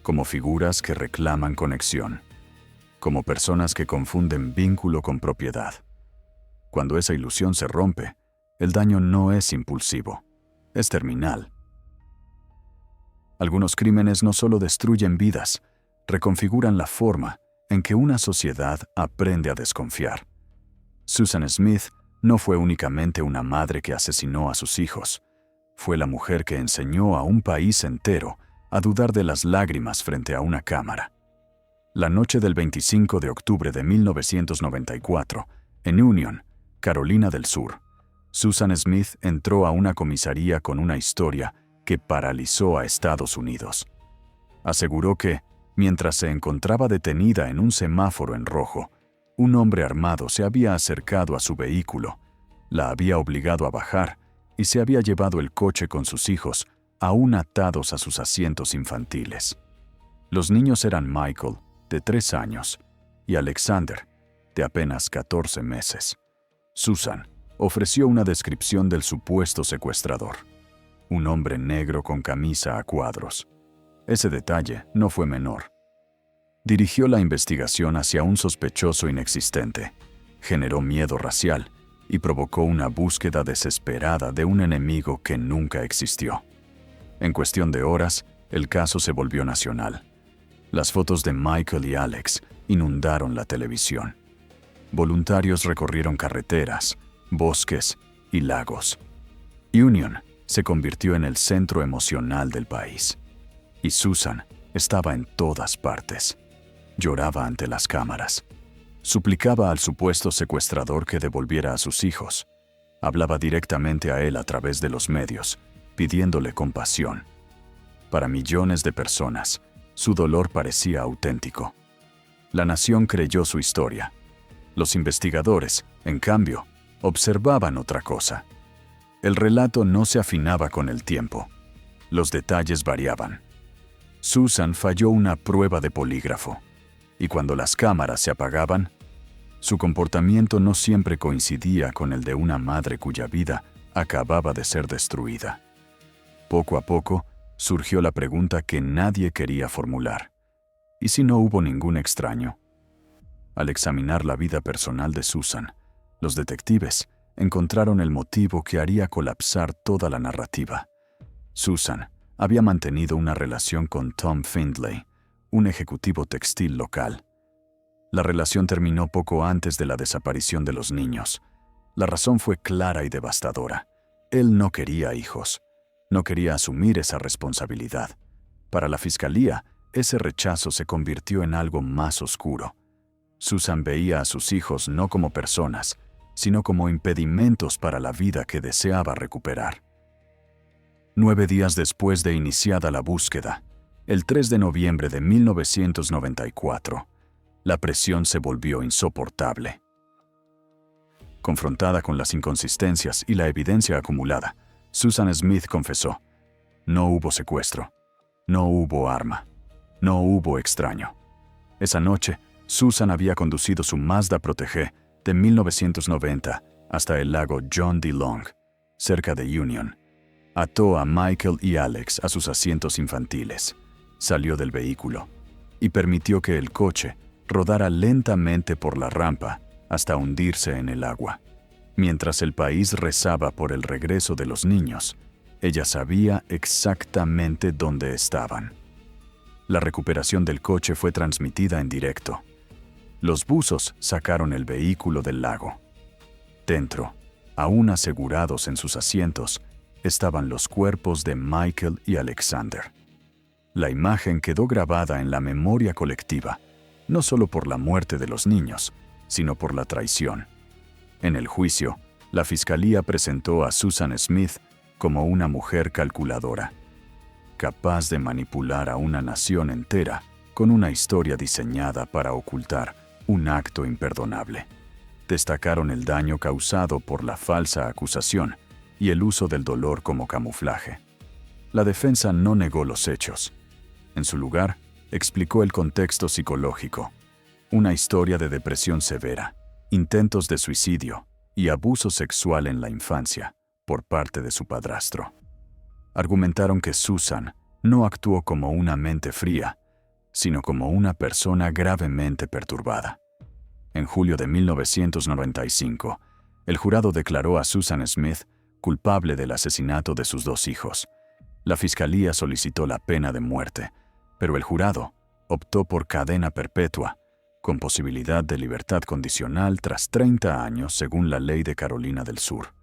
como figuras que reclaman conexión, como personas que confunden vínculo con propiedad. Cuando esa ilusión se rompe, el daño no es impulsivo, es terminal. Algunos crímenes no solo destruyen vidas, reconfiguran la forma en que una sociedad aprende a desconfiar. Susan Smith no fue únicamente una madre que asesinó a sus hijos, fue la mujer que enseñó a un país entero a dudar de las lágrimas frente a una cámara. La noche del 25 de octubre de 1994, en Union, Carolina del Sur, Susan Smith entró a una comisaría con una historia que paralizó a Estados Unidos. Aseguró que, mientras se encontraba detenida en un semáforo en rojo, un hombre armado se había acercado a su vehículo, la había obligado a bajar y se había llevado el coche con sus hijos, aún atados a sus asientos infantiles. Los niños eran Michael, de 3 años, y Alexander, de apenas 14 meses. Susan ofreció una descripción del supuesto secuestrador. Un hombre negro con camisa a cuadros. Ese detalle no fue menor. Dirigió la investigación hacia un sospechoso inexistente, generó miedo racial y provocó una búsqueda desesperada de un enemigo que nunca existió. En cuestión de horas, el caso se volvió nacional. Las fotos de Michael y Alex inundaron la televisión. Voluntarios recorrieron carreteras, bosques y lagos. Union se convirtió en el centro emocional del país. Y Susan estaba en todas partes. Lloraba ante las cámaras. Suplicaba al supuesto secuestrador que devolviera a sus hijos. Hablaba directamente a él a través de los medios, pidiéndole compasión. Para millones de personas, su dolor parecía auténtico. La nación creyó su historia. Los investigadores, en cambio, observaban otra cosa. El relato no se afinaba con el tiempo. Los detalles variaban. Susan falló una prueba de polígrafo. y cuando las cámaras se apagaban, su comportamiento no siempre coincidía con el de una madre cuya vida acababa de ser destruida. Poco a poco, surgió la pregunta que nadie quería formular. ¿Y si no hubo ningún extraño? Al examinar la vida personal de Susan, los detectives encontraron el motivo que haría colapsar toda la narrativa. Susan había mantenido una relación con Tom Findlay, un ejecutivo textil local. La relación terminó poco antes de la desaparición de los niños. La razón fue clara y devastadora. Él no quería hijos. No quería asumir esa responsabilidad. Para la fiscalía, ese rechazo se convirtió en algo más oscuro. Susan veía a sus hijos no como personas, sino como impedimentos para la vida que deseaba recuperar. 9 días después de iniciada la búsqueda, el 3 de noviembre de 1994, la presión se volvió insoportable. Confrontada con las inconsistencias y la evidencia acumulada, Susan Smith confesó: no hubo secuestro, no hubo arma, no hubo extraño. Esa noche, Susan había conducido su Mazda Protégé de 1990 hasta el lago John D. Long, cerca de Union. Ató a Michael y Alex a sus asientos infantiles, salió del vehículo y permitió que el coche rodara lentamente por la rampa hasta hundirse en el agua. Mientras el país rezaba por el regreso de los niños, ella sabía exactamente dónde estaban. La recuperación del coche fue transmitida en directo. Los buzos sacaron el vehículo del lago. Dentro, aún asegurados en sus asientos, estaban los cuerpos de Michael y Alexander. La imagen quedó grabada en la memoria colectiva, no solo por la muerte de los niños, sino por la traición. En el juicio, la fiscalía presentó a Susan Smith como una mujer calculadora, capaz de manipular a una nación entera con una historia diseñada para ocultar un acto imperdonable. Destacaron el daño causado por la falsa acusación y el uso del dolor como camuflaje. La defensa no negó los hechos. En su lugar, explicó el contexto psicológico: una historia de depresión severa, intentos de suicidio y abuso sexual en la infancia por parte de su padrastro. Argumentaron que Susan no actuó como una mente fría, sino como una persona gravemente perturbada. En julio de 1995, el jurado declaró a Susan Smith culpable del asesinato de sus 2 hijos. La fiscalía solicitó la pena de muerte, pero el jurado optó por cadena perpetua, con posibilidad de libertad condicional tras 30 años según la ley de Carolina del Sur.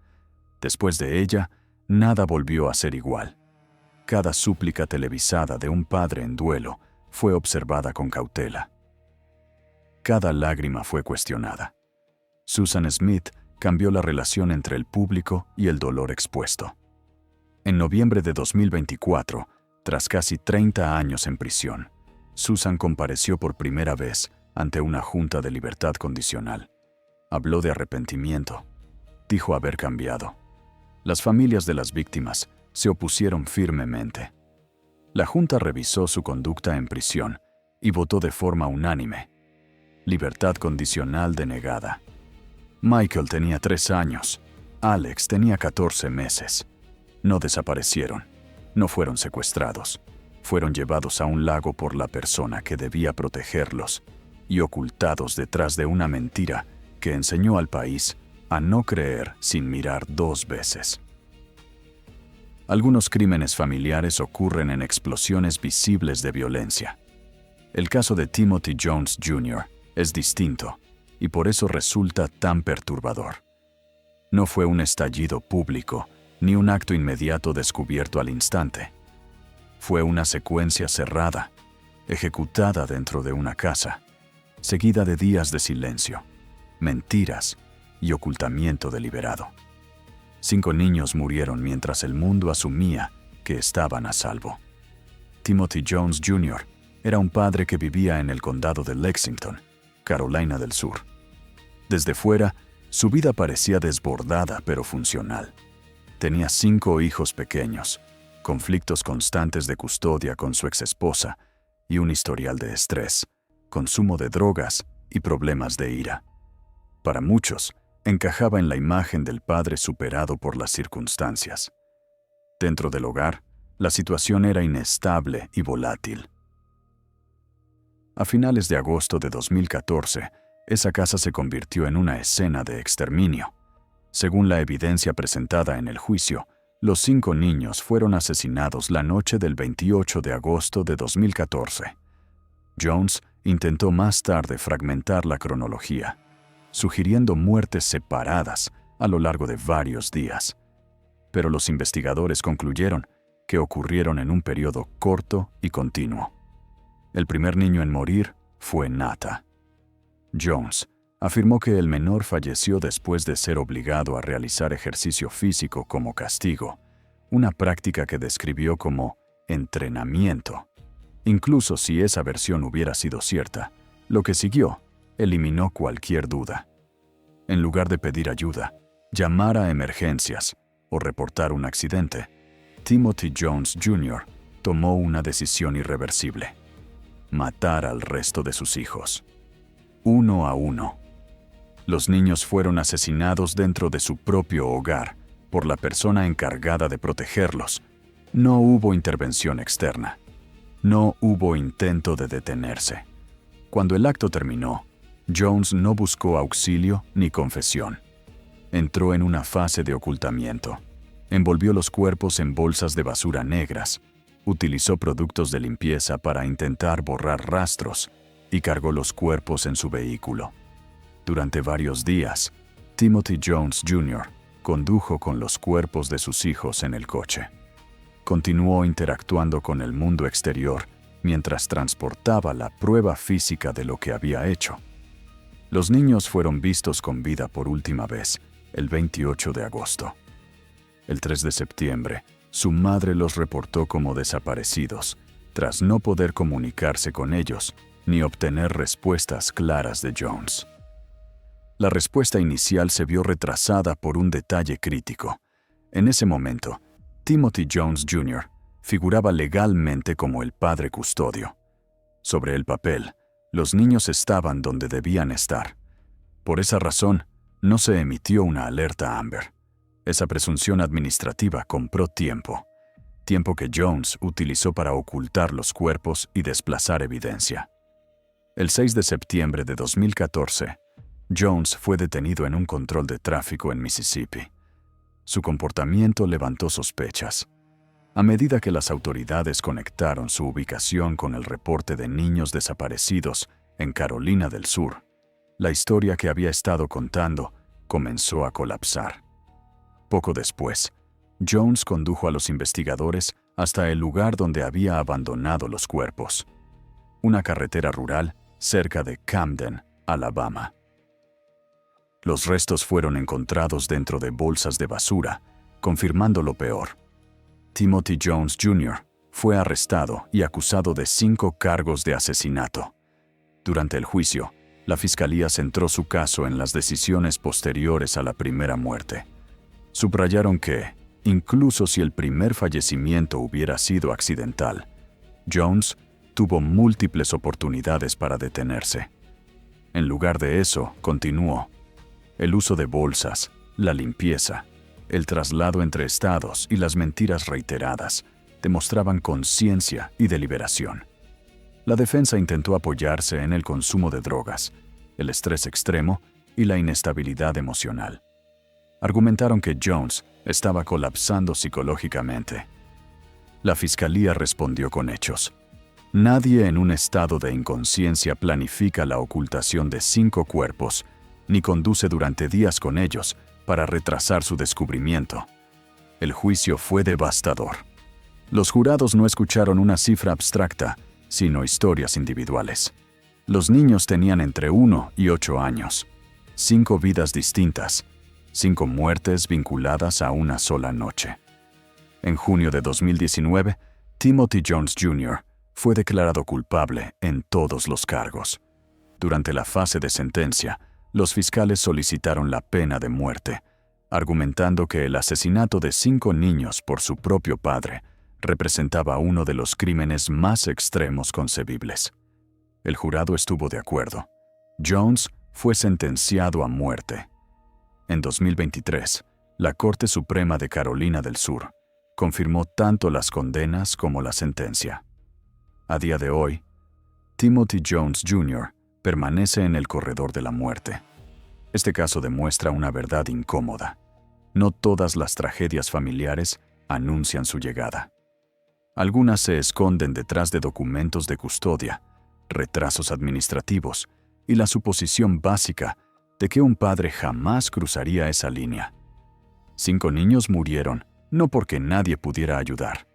Después de ella, nada volvió a ser igual. Cada súplica televisada de un padre en duelo fue observada con cautela. Cada lágrima fue cuestionada. Susan Smith cambió la relación entre el público y el dolor expuesto. En noviembre de 2024, tras casi 30 años en prisión, Susan compareció por primera vez ante una junta de libertad condicional. Habló de arrepentimiento. Dijo haber cambiado. Las familias de las víctimas se opusieron firmemente. La junta revisó su conducta en prisión y votó de forma unánime: libertad condicional denegada. Michael tenía 3 años. Alex tenía 14 meses. No desaparecieron. No fueron secuestrados. Fueron llevados a un lago por la persona que debía protegerlos y ocultados detrás de una mentira que enseñó al país a no creer sin mirar 2 veces. Algunos crímenes familiares ocurren en explosiones visibles de violencia. El caso de Timothy Jones Jr. es distinto y por eso resulta tan perturbador. No fue un estallido público ni un acto inmediato descubierto al instante. Fue una secuencia cerrada, ejecutada dentro de una casa, seguida de días de silencio, mentiras y ocultamiento deliberado. 5 niños murieron mientras el mundo asumía que estaban a salvo. Timothy Jones Jr. era un padre que vivía en el condado de Lexington, Carolina del Sur. Desde fuera, su vida parecía desbordada pero funcional. Tenía 5 hijos pequeños, conflictos constantes de custodia con su exesposa y un historial de estrés. consumo de drogas y problemas de ira. Para muchos, encajaba en la imagen del padre superado por las circunstancias. Dentro del hogar, la situación era inestable y volátil. A finales de agosto de 2014, esa casa se convirtió en una escena de exterminio. Según la evidencia presentada en el juicio, los 5 niños fueron asesinados la noche del 28 de agosto de 2014. Jones intentó más tarde fragmentar la cronología, sugiriendo muertes separadas a lo largo de varios días. Pero los investigadores concluyeron que ocurrieron en un periodo corto y continuo. El primer niño en morir fue Nata. Jones afirmó que el menor falleció después de ser obligado a realizar ejercicio físico como castigo, una práctica que describió como entrenamiento. Incluso si esa versión hubiera sido cierta, lo que siguió eliminó cualquier duda. En lugar de pedir ayuda, llamar a emergencias o reportar un accidente, Timothy Jones Jr. tomó una decisión irreversible: matar al resto de sus hijos. Uno a uno. Los niños fueron asesinados dentro de su propio hogar por la persona encargada de protegerlos. No hubo intervención externa. No hubo intento de detenerse. Cuando el acto terminó, Jones no buscó auxilio ni confesión. Entró en una fase de ocultamiento. Envolvió los cuerpos en bolsas de basura negras, utilizó productos de limpieza para intentar borrar rastros y cargó los cuerpos en su vehículo. Durante varios días, Timothy Jones Jr. condujo con los cuerpos de sus hijos en el coche. Continuó interactuando con el mundo exterior mientras transportaba la prueba física de lo que había hecho. Los niños fueron vistos con vida por última vez el 28 de agosto. El 3 de septiembre, su madre los reportó como desaparecidos, tras no poder comunicarse con ellos ni obtener respuestas claras de Jones. La respuesta inicial se vio retrasada por un detalle crítico. En ese momento, Timothy Jones Jr. figuraba legalmente como el padre custodio. Sobre el papel, los niños estaban donde debían estar. Por esa razón, no se emitió una alerta Amber. Esa presunción administrativa compró tiempo que Jones utilizó para ocultar los cuerpos y desplazar evidencia. El 6 de septiembre de 2014, Jones fue detenido en un control de tráfico en Mississippi. Su comportamiento levantó sospechas. A medida que las autoridades conectaron su ubicación con el reporte de niños desaparecidos en Carolina del Sur, la historia que había estado contando comenzó a colapsar. Poco después, Jones condujo a los investigadores hasta el lugar donde había abandonado los cuerpos, una carretera rural cerca de Camden, Alabama. Los restos fueron encontrados dentro de bolsas de basura, confirmando lo peor. Timothy Jones Jr. fue arrestado y acusado de 5 cargos de asesinato. Durante el juicio, la fiscalía centró su caso en las decisiones posteriores a la primera muerte. Subrayaron que, incluso si el primer fallecimiento hubiera sido accidental, Jones tuvo múltiples oportunidades para detenerse. En lugar de eso, continuó. El uso de bolsas, la limpieza, el traslado entre estados y las mentiras reiteradas demostraban conciencia y deliberación. La defensa intentó apoyarse en el consumo de drogas, el estrés extremo y la inestabilidad emocional. Argumentaron que Jones estaba colapsando psicológicamente. La fiscalía respondió con hechos. Nadie en un estado de inconsciencia planifica la ocultación de 5 cuerpos, ni conduce durante días con ellos para retrasar su descubrimiento. El juicio fue devastador. Los jurados no escucharon una cifra abstracta, sino historias individuales. Los niños tenían entre 1 y 8 años, 5 vidas distintas, 5 muertes vinculadas a una sola noche. En junio de 2019, Timothy Jones Jr. fue declarado culpable en todos los cargos. Durante la fase de sentencia, los fiscales solicitaron la pena de muerte, argumentando que el asesinato de 5 niños por su propio padre representaba uno de los crímenes más extremos concebibles. El jurado estuvo de acuerdo. Jones fue sentenciado a muerte. En 2023, la Corte Suprema de Carolina del Sur confirmó tanto las condenas como la sentencia. A día de hoy, Timothy Jones Jr. permanece en el corredor de la muerte. Este caso demuestra una verdad incómoda. No todas las tragedias familiares anuncian su llegada. Algunas se esconden detrás de documentos de custodia, retrasos administrativos y la suposición básica de que un padre jamás cruzaría esa línea. 5 niños murieron no porque nadie pudiera ayudar,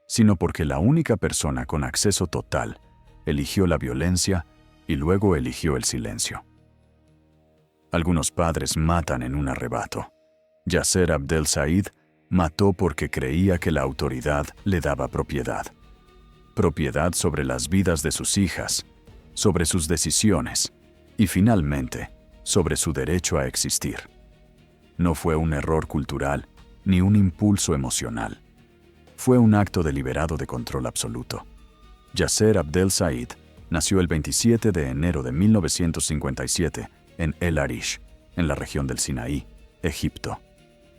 sino porque la única persona con acceso total eligió la violencia y luego eligió el silencio. Algunos padres matan en un arrebato. Yasser Abdel Said mató porque creía que la autoridad le daba propiedad. Propiedad sobre las vidas de sus hijas, sobre sus decisiones y, finalmente, sobre su derecho a existir. No fue un error cultural ni un impulso emocional. Fue un acto deliberado de control absoluto. Yasser Abdel Said nació el 27 de enero de 1957 en El Arish, en la región del Sinaí, Egipto.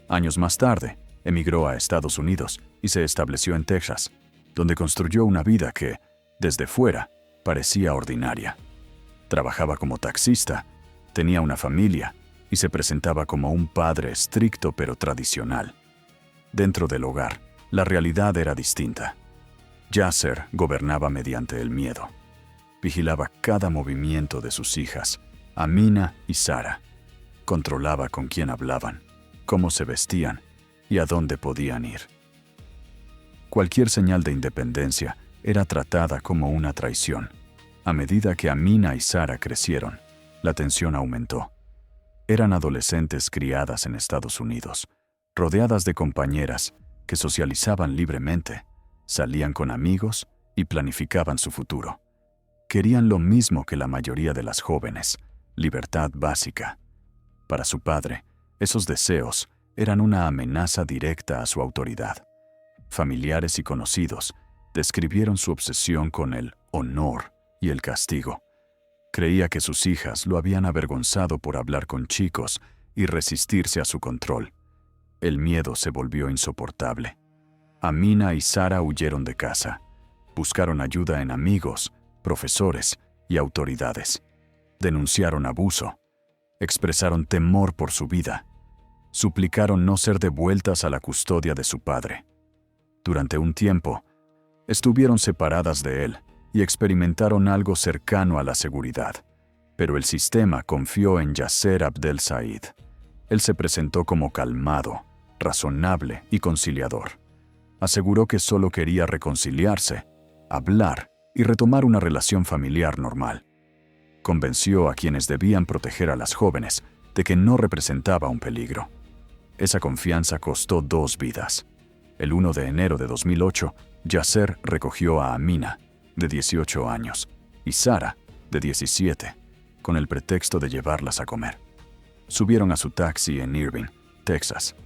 Años más tarde, emigró a Estados Unidos y se estableció en Texas, donde construyó una vida que, desde fuera, parecía ordinaria. Trabajaba como taxista, tenía una familia y se presentaba como un padre estricto pero tradicional. Dentro del hogar, la realidad era distinta. Yasser gobernaba mediante el miedo. Vigilaba cada movimiento de sus hijas, Amina y Sara. Controlaba con quién hablaban, cómo se vestían y a dónde podían ir. Cualquier señal de independencia era tratada como una traición. A medida que Amina y Sara crecieron, la tensión aumentó. Eran adolescentes criadas en Estados Unidos, rodeadas de compañeras que socializaban libremente, salían con amigos y planificaban su futuro. Querían lo mismo que la mayoría de las jóvenes, libertad básica. Para su padre, esos deseos eran una amenaza directa a su autoridad. Familiares y conocidos describieron su obsesión con el honor y el castigo. Creía que sus hijas lo habían avergonzado por hablar con chicos y resistirse a su control. El miedo se volvió insoportable. Amina y Sara huyeron de casa. Buscaron ayuda en amigos, profesores y autoridades. Denunciaron abuso. Expresaron temor por su vida. Suplicaron no ser devueltas a la custodia de su padre. Durante un tiempo, estuvieron separadas de él y experimentaron algo cercano a la seguridad. Pero el sistema confió en Yasser Abdel Said. Él se presentó como calmado, razonable y conciliador. Aseguró que solo quería reconciliarse, hablar y retomar una relación familiar normal. Convenció a quienes debían proteger a las jóvenes de que no representaba un peligro. Esa confianza costó 2 vidas. El 1 de enero de 2008, Yasser recogió a Amina, de 18 años, y Sara, de 17, con el pretexto de llevarlas a comer. Subieron a su taxi en Irving, Texas.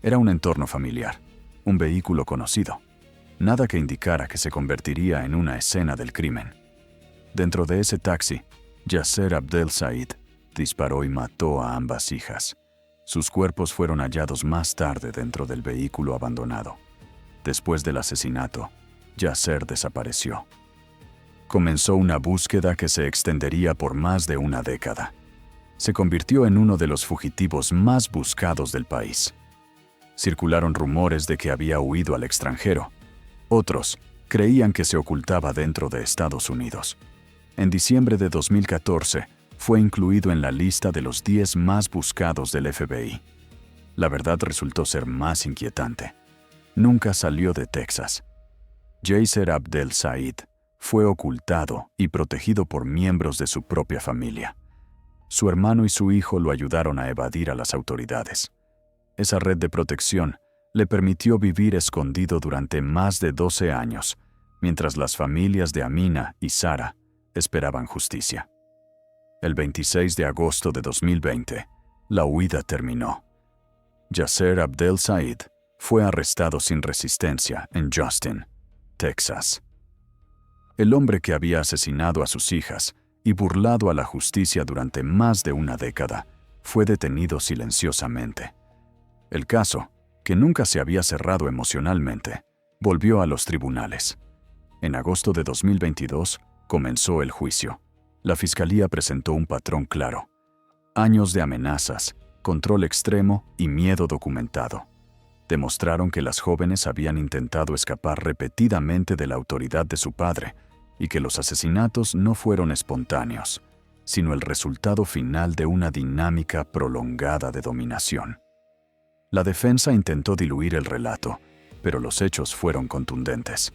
Era un entorno familiar, un vehículo conocido. Nada que indicara que se convertiría en una escena del crimen. Dentro de ese taxi, Yasser Abdel Said disparó y mató a ambas hijas. Sus cuerpos fueron hallados más tarde dentro del vehículo abandonado. Después del asesinato, Yasser desapareció. Comenzó una búsqueda que se extendería por más de una década. Se convirtió en uno de los fugitivos más buscados del país. Circularon rumores de que había huido al extranjero. Otros creían que se ocultaba dentro de Estados Unidos. En diciembre de 2014, fue incluido en la lista de los 10 más buscados del FBI. La verdad resultó ser más inquietante. Nunca salió de Texas. Yasser Abdel Said fue ocultado y protegido por miembros de su propia familia. Su hermano y su hijo lo ayudaron a evadir a las autoridades. Esa red de protección le permitió vivir escondido durante más de 12 años, mientras las familias de Amina y Sara esperaban justicia. El 26 de agosto de 2020, la huida terminó. Yasser Abdel Said fue arrestado sin resistencia en Justin, Texas. El hombre que había asesinado a sus hijas y burlado a la justicia durante más de una década fue detenido silenciosamente. El caso, que nunca se había cerrado emocionalmente, volvió a los tribunales. En agosto de 2022 comenzó el juicio. La fiscalía presentó un patrón claro: años de amenazas, control extremo y miedo documentado. Demostraron que las jóvenes habían intentado escapar repetidamente de la autoridad de su padre y que los asesinatos no fueron espontáneos, sino el resultado final de una dinámica prolongada de dominación. La defensa intentó diluir el relato, pero los hechos fueron contundentes.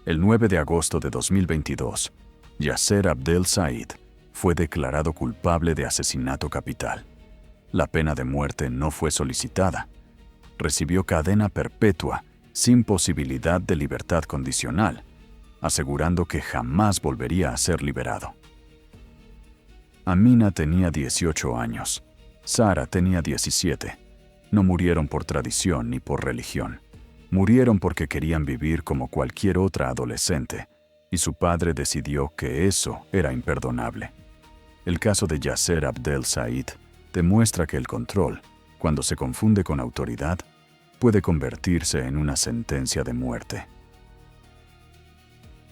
El 9 de agosto de 2022, Yasser Abdel Said fue declarado culpable de asesinato capital. La pena de muerte no fue solicitada. Recibió cadena perpetua, sin posibilidad de libertad condicional, asegurando que jamás volvería a ser liberado. Amina tenía 18 años. Sara tenía 17. No murieron por tradición ni por religión. Murieron porque querían vivir como cualquier otra adolescente, y su padre decidió que eso era imperdonable. El caso de Yasser Abdel Said demuestra que el control, cuando se confunde con autoridad, puede convertirse en una sentencia de muerte.